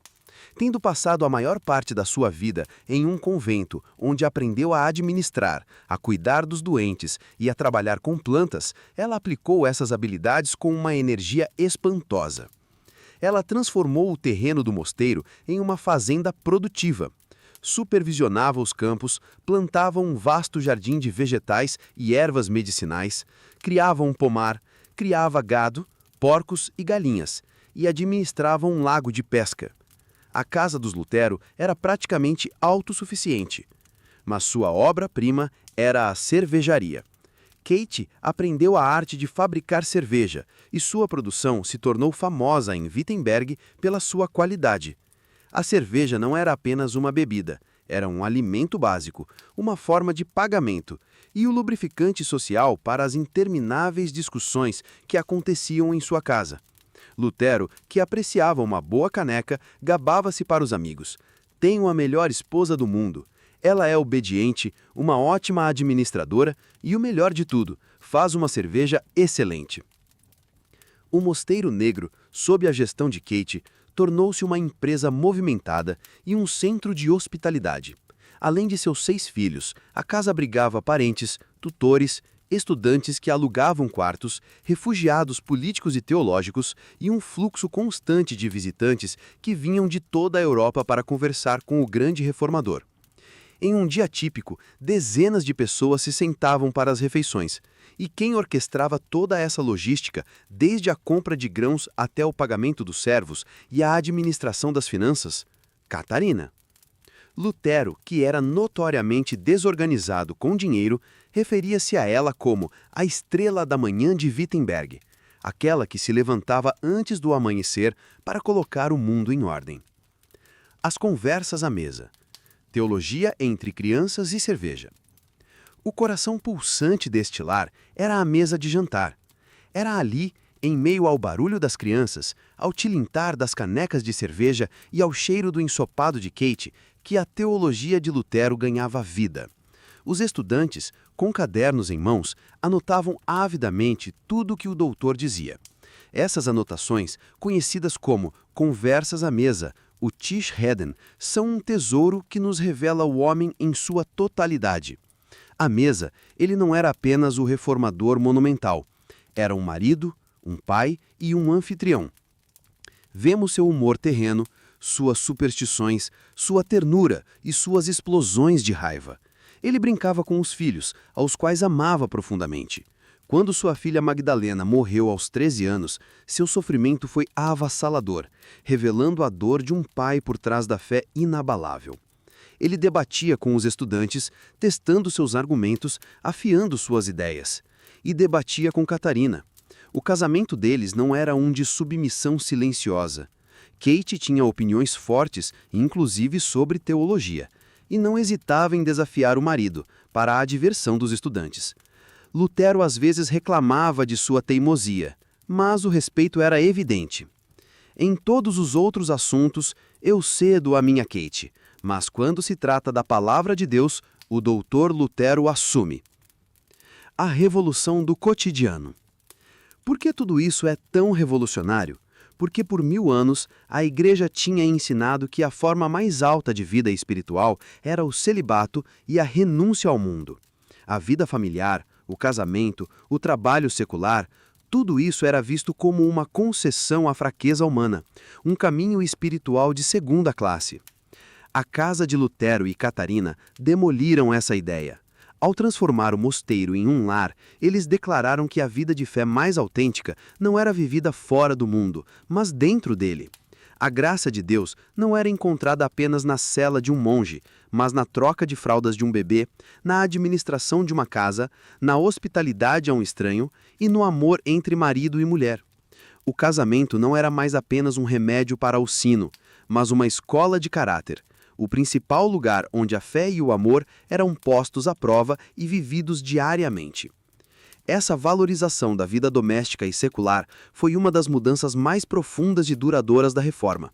Tendo passado a maior parte da sua vida em um convento, onde aprendeu a administrar, a cuidar dos doentes e a trabalhar com plantas, ela aplicou essas habilidades com uma energia espantosa. Ela transformou o terreno do mosteiro em uma fazenda produtiva. Supervisionava os campos, plantava um vasto jardim de vegetais e ervas medicinais, criava um pomar, criava gado, porcos e galinhas, e administrava um lago de pesca. A casa dos Lutero era praticamente autossuficiente, mas sua obra-prima era a cervejaria. Kate aprendeu a arte de fabricar cerveja e sua produção se tornou famosa em Wittenberg pela sua qualidade. A cerveja não era apenas uma bebida, era um alimento básico, uma forma de pagamento e o lubrificante social para as intermináveis discussões que aconteciam em sua casa. Lutero, que apreciava uma boa caneca, gabava-se para os amigos. Tenho a melhor esposa do mundo. Ela é obediente, uma ótima administradora e, o melhor de tudo, faz uma cerveja excelente. O Mosteiro Negro, sob a gestão de Kate, tornou-se uma empresa movimentada e um centro de hospitalidade. Além de seus 6 filhos, a casa abrigava parentes, tutores, estudantes que alugavam quartos, refugiados políticos e teológicos e um fluxo constante de visitantes que vinham de toda a Europa para conversar com o grande reformador. Em um dia típico, dezenas de pessoas se sentavam para as refeições. E quem orquestrava toda essa logística, desde a compra de grãos até o pagamento dos servos e a administração das finanças? Catarina. Lutero, que era notoriamente desorganizado com dinheiro, referia-se a ela como a estrela da manhã de Wittenberg, aquela que se levantava antes do amanhecer para colocar o mundo em ordem. As conversas à mesa. Teologia entre crianças e cerveja. O coração pulsante deste lar era a mesa de jantar. Era ali, em meio ao barulho das crianças, ao tilintar das canecas de cerveja e ao cheiro do ensopado de Kate,
que a teologia de Lutero ganhava vida. Os estudantes, com cadernos em mãos, anotavam avidamente tudo o que o doutor dizia. Essas anotações, conhecidas como conversas à mesa, o Tischreden, são um tesouro que nos revela o homem em sua totalidade. À mesa, ele não era apenas o reformador monumental. Era um marido, um pai e um anfitrião. Vemos seu humor terreno, suas superstições, sua ternura e suas explosões de raiva. Ele brincava com os filhos, aos quais amava profundamente. Quando sua filha Magdalena morreu aos 13 anos, seu sofrimento foi avassalador, revelando a dor de um pai por trás da fé inabalável. Ele debatia com os estudantes, testando seus argumentos, afiando suas ideias. E debatia com Catarina. O casamento deles não era um de submissão silenciosa. Kate tinha opiniões fortes, inclusive sobre teologia, e não hesitava em desafiar o marido, para a diversão dos estudantes. Lutero às vezes reclamava de sua teimosia, mas o respeito era evidente. Em todos os outros assuntos, eu cedo a minha Kate, mas quando se trata da palavra de Deus, o doutor Lutero assume. A revolução do cotidiano. Por que tudo isso é tão revolucionário? Porque por 1000 anos a Igreja tinha ensinado que a forma mais alta de vida espiritual era o celibato e a renúncia ao mundo. A vida familiar, o casamento, o trabalho secular, tudo isso era visto como uma concessão à fraqueza humana, um caminho espiritual de segunda classe. A casa de Lutero e Catarina demoliram essa ideia. Ao transformar o mosteiro em um lar, eles declararam que a vida de fé mais autêntica não era vivida fora do mundo, mas dentro dele. A graça de Deus não era encontrada apenas na cela de um monge, mas na troca de fraldas de um bebê, na administração de uma casa, na hospitalidade a um estranho e no amor entre marido e mulher. O casamento não era mais apenas um remédio para o sino, mas uma escola de caráter. O principal lugar onde a fé e o amor eram postos à prova e vividos diariamente. Essa valorização da vida doméstica e secular foi uma das mudanças mais profundas e duradouras da Reforma.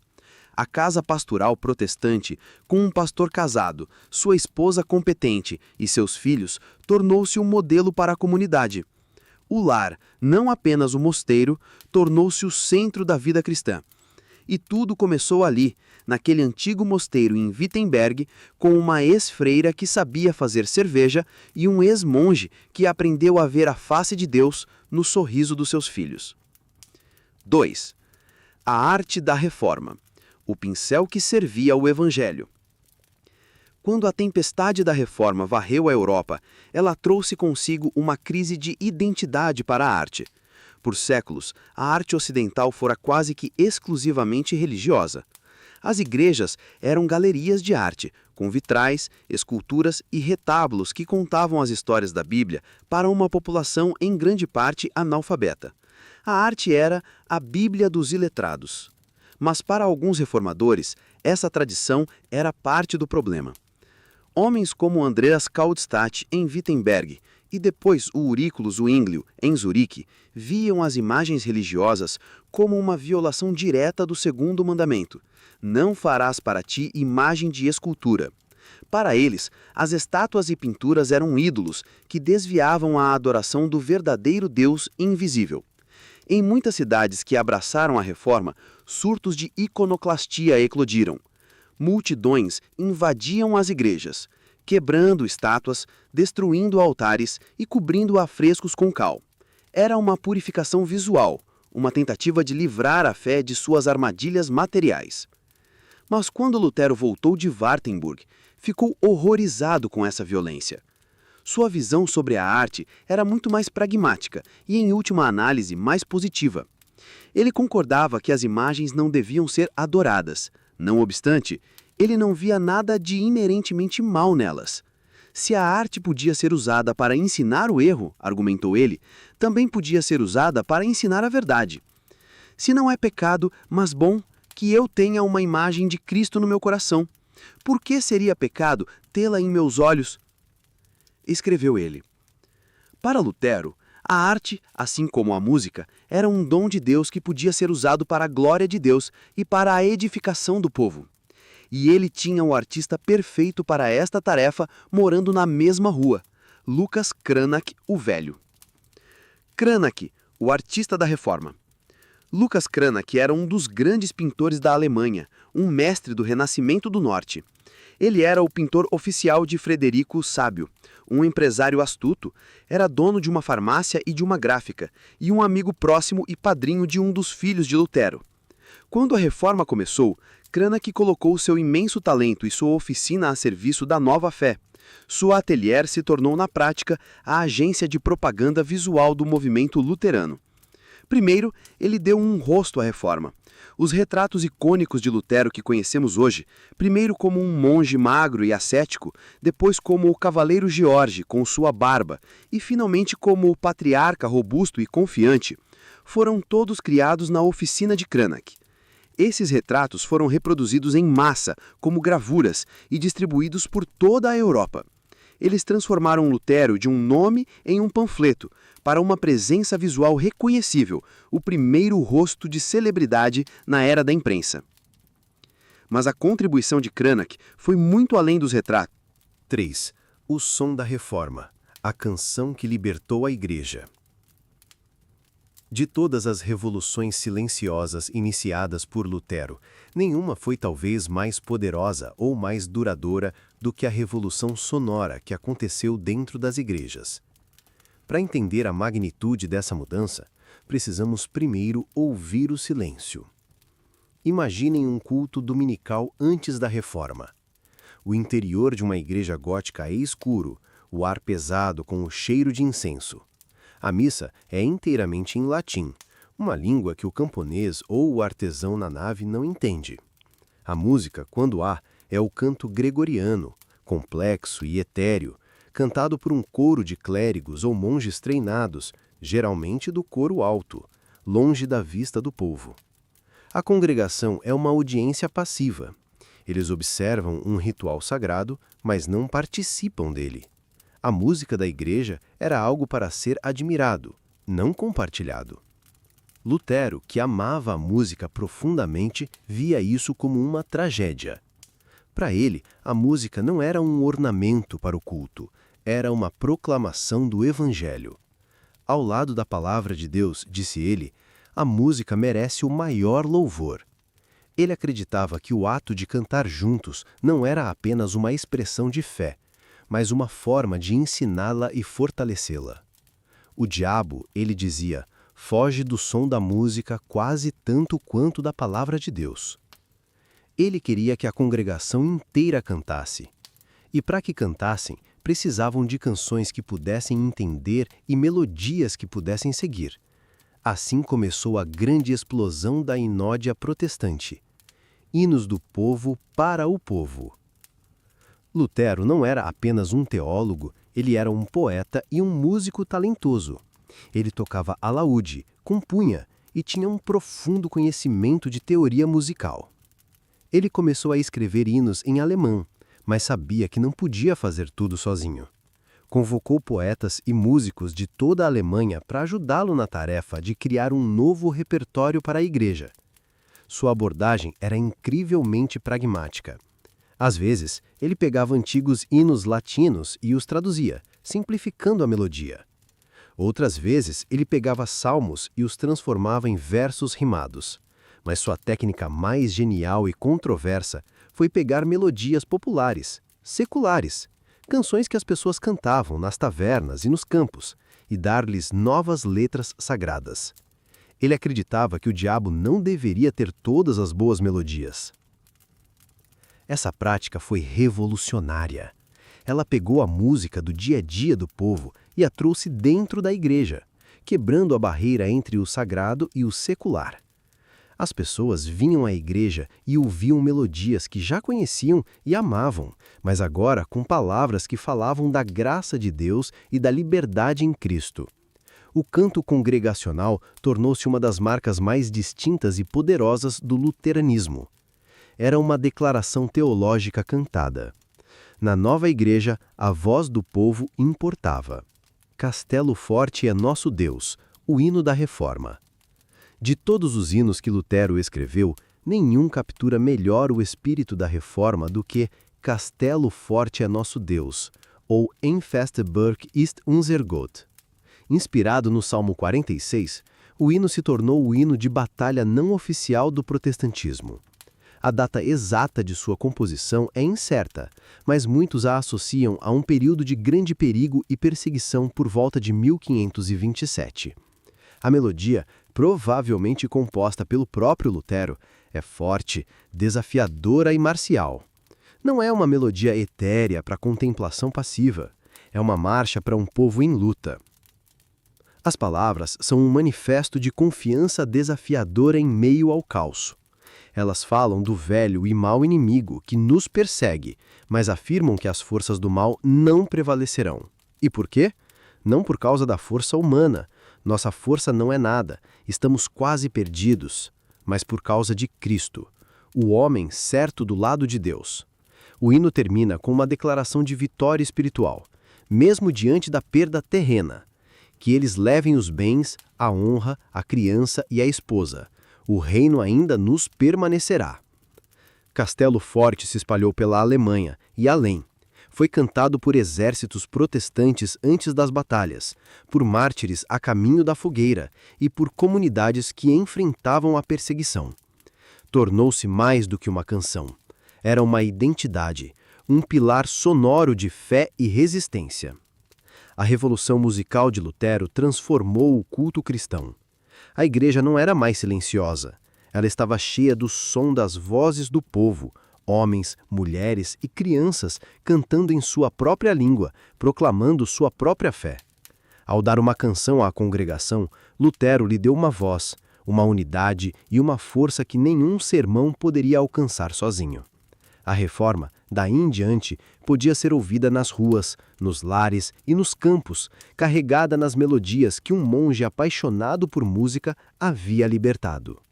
A casa pastoral protestante, com um pastor casado, sua esposa competente e seus filhos, tornou-se um modelo para a comunidade. O lar, não apenas o mosteiro, tornou-se o centro da vida cristã. E tudo começou ali, naquele antigo mosteiro em Wittenberg, com uma ex-freira que sabia fazer cerveja e um ex-monge que aprendeu a ver a face de Deus no sorriso dos seus filhos. 2. A arte da reforma. O pincel que servia ao Evangelho. Quando a tempestade da reforma varreu a Europa, ela trouxe consigo uma crise de identidade para a arte. Por séculos, a arte ocidental fora quase que exclusivamente religiosa. As igrejas eram galerias de arte, com vitrais, esculturas e retábulos que contavam as histórias da Bíblia para uma população em grande parte analfabeta. A arte era a Bíblia dos iletrados. Mas para alguns reformadores, essa tradição era parte do problema. Homens como Andreas Kautstat, em Wittenberg, e depois o Auriculo Zwinglio, em Zurique, viam as imagens religiosas como uma violação direta do segundo mandamento: não farás para ti imagem de escultura. Para eles, as estátuas e pinturas eram ídolos que desviavam a adoração do verdadeiro Deus invisível. Em muitas cidades que abraçaram a reforma, surtos de iconoclastia eclodiram. Multidões invadiam as igrejas, quebrando estátuas, destruindo altares e cobrindo afrescos com cal. Era uma purificação visual, uma tentativa de livrar a fé de suas armadilhas materiais. Mas quando Lutero voltou de Wartenburg, ficou horrorizado com essa violência. Sua visão sobre a arte era muito mais pragmática e, em última análise, mais positiva. Ele concordava que as imagens não deviam ser adoradas. Não obstante, ele não via nada de inerentemente mal nelas. Se a arte podia ser usada para ensinar o erro, argumentou ele, também podia ser usada para ensinar a verdade. Se não é pecado, mas bom, que eu tenha uma imagem de Cristo no meu coração, por que seria pecado tê-la em meus olhos? Escreveu ele. Para Lutero, a arte, assim como a música, era um dom de Deus que podia ser usado para a glória de Deus e para a edificação do povo.
e ele tinha o artista perfeito para esta tarefa morando na mesma rua, Lucas Cranach, o Velho. Cranach, o artista da Reforma. Lucas Cranach era um dos grandes pintores da Alemanha, um mestre do Renascimento do Norte. Ele era o pintor oficial de Frederico o Sábio, um empresário astuto, era dono de uma farmácia e de uma gráfica, e um amigo próximo e padrinho de um dos filhos de Lutero. Quando a Reforma começou, Cranach colocou seu imenso talento e sua oficina a serviço da nova fé. Sua atelier se tornou na prática a agência de propaganda visual do movimento luterano. Primeiro, ele deu um rosto à Reforma. Os retratos icônicos de Lutero que conhecemos hoje, primeiro como um monge magro e ascético, depois como o cavaleiro George com sua barba e finalmente como o patriarca robusto e confiante, foram todos criados na oficina de Cranach. Esses retratos foram reproduzidos em massa, como gravuras, e distribuídos por toda a Europa. Eles transformaram Lutero de um nome em um panfleto, para uma presença visual reconhecível, o primeiro rosto de celebridade na era da imprensa. Mas a contribuição de Cranach foi muito além dos retratos.
3. O som da Reforma, a canção que libertou a Igreja. De todas as revoluções silenciosas iniciadas por Lutero, nenhuma foi talvez mais poderosa ou mais duradoura do que a revolução sonora que aconteceu dentro das igrejas. Para entender a magnitude dessa mudança, precisamos primeiro ouvir o silêncio. Imaginem um culto dominical antes da Reforma. O interior de uma igreja gótica é escuro, o ar pesado com o cheiro de incenso. A missa é inteiramente em latim, uma língua que o camponês ou o artesão na nave não entende. A música, quando há, é o canto gregoriano, complexo e etéreo, cantado por um coro de clérigos ou monges treinados, geralmente do coro alto, longe da vista do povo. A congregação é uma audiência passiva. Eles observam um ritual sagrado, mas não participam dele. A música da igreja era algo para ser admirado, não compartilhado. Lutero, que amava a música profundamente, via isso como uma tragédia. Para ele, a música não era um ornamento para o culto, era uma proclamação do Evangelho. Ao lado da palavra de Deus, disse ele, a música merece o maior louvor. Ele acreditava que o ato de cantar juntos não era apenas uma expressão de fé, mas uma forma de ensiná-la e fortalecê-la. O diabo, ele dizia, foge do som da música quase tanto quanto da palavra de Deus. Ele queria que a congregação inteira cantasse. E para que cantassem, precisavam de canções que pudessem entender e melodias que pudessem seguir. Assim começou a grande explosão da inódia protestante. Hinos do povo para o povo. Lutero não era apenas um teólogo, ele era um poeta e um músico talentoso. Ele tocava alaúde, compunha e tinha um profundo conhecimento de teoria musical. Ele começou a escrever hinos em alemão, mas sabia que não podia fazer tudo sozinho. Convocou poetas e músicos de toda a Alemanha para ajudá-lo na tarefa de criar um novo repertório para a igreja. Sua abordagem era incrivelmente pragmática. Às vezes, ele pegava antigos hinos latinos e os traduzia, simplificando a melodia. Outras vezes, ele pegava salmos e os transformava em versos rimados. Mas sua técnica mais genial e controversa foi pegar melodias populares, seculares, canções que as pessoas cantavam nas tavernas e nos campos, e dar-lhes novas letras sagradas. Ele acreditava que o diabo não deveria ter todas as boas melodias. Essa prática foi revolucionária. Ela pegou a música do dia a dia do povo e a trouxe dentro da igreja, quebrando a barreira entre o sagrado e o secular. As pessoas vinham à igreja e ouviam melodias que já conheciam e amavam, mas agora com palavras que falavam da graça de Deus e da liberdade em Cristo. O canto congregacional tornou-se uma das marcas mais distintas e poderosas do luteranismo. Era uma declaração teológica cantada. Na nova igreja, a voz do povo importava. Castelo forte é nosso Deus, o hino da Reforma. De todos os hinos que Lutero escreveu,
Nenhum captura melhor o espírito da reforma do que Castelo Forte é Nosso Deus, ou Ein feste Burg ist unser Gott. Inspirado no Salmo 46, o hino se tornou o hino de batalha não oficial do protestantismo. A data exata de sua composição é incerta, mas muitos a associam a um período de grande perigo e perseguição por volta de 1527. A melodia, provavelmente composta pelo próprio Lutero, é forte, desafiadora e marcial. Não é uma melodia etérea para contemplação passiva, é uma marcha para um povo em luta. As palavras são um manifesto de confiança desafiadora em meio ao caos. Elas falam do velho e mau inimigo que nos persegue, mas afirmam que as forças do mal não prevalecerão. E por quê? Não por causa da força humana. Nossa força não é nada, estamos quase perdidos, mas por causa de Cristo, o homem certo do lado de Deus. O hino termina com uma declaração de vitória espiritual, mesmo diante da perda terrena. Que eles levem os bens, a honra, a criança e a esposa. O reino ainda nos permanecerá. Castelo Forte se espalhou pela Alemanha e além. Foi cantado por exércitos protestantes antes das batalhas, por mártires a caminho da fogueira e por comunidades que enfrentavam a perseguição. Tornou-se mais do que uma canção. Era uma identidade, um pilar sonoro de fé e resistência. A revolução musical de Lutero transformou o culto cristão. A igreja não era mais silenciosa. Ela estava cheia do som das vozes do povo, homens, mulheres e crianças cantando em sua própria língua, proclamando sua própria fé. Ao dar uma canção à congregação, Lutero lhe deu uma voz, uma unidade e uma força que nenhum sermão poderia alcançar sozinho. A reforma, daí em diante, podia ser ouvida nas ruas, nos lares e nos campos, carregada nas melodias que um monge apaixonado por música havia libertado.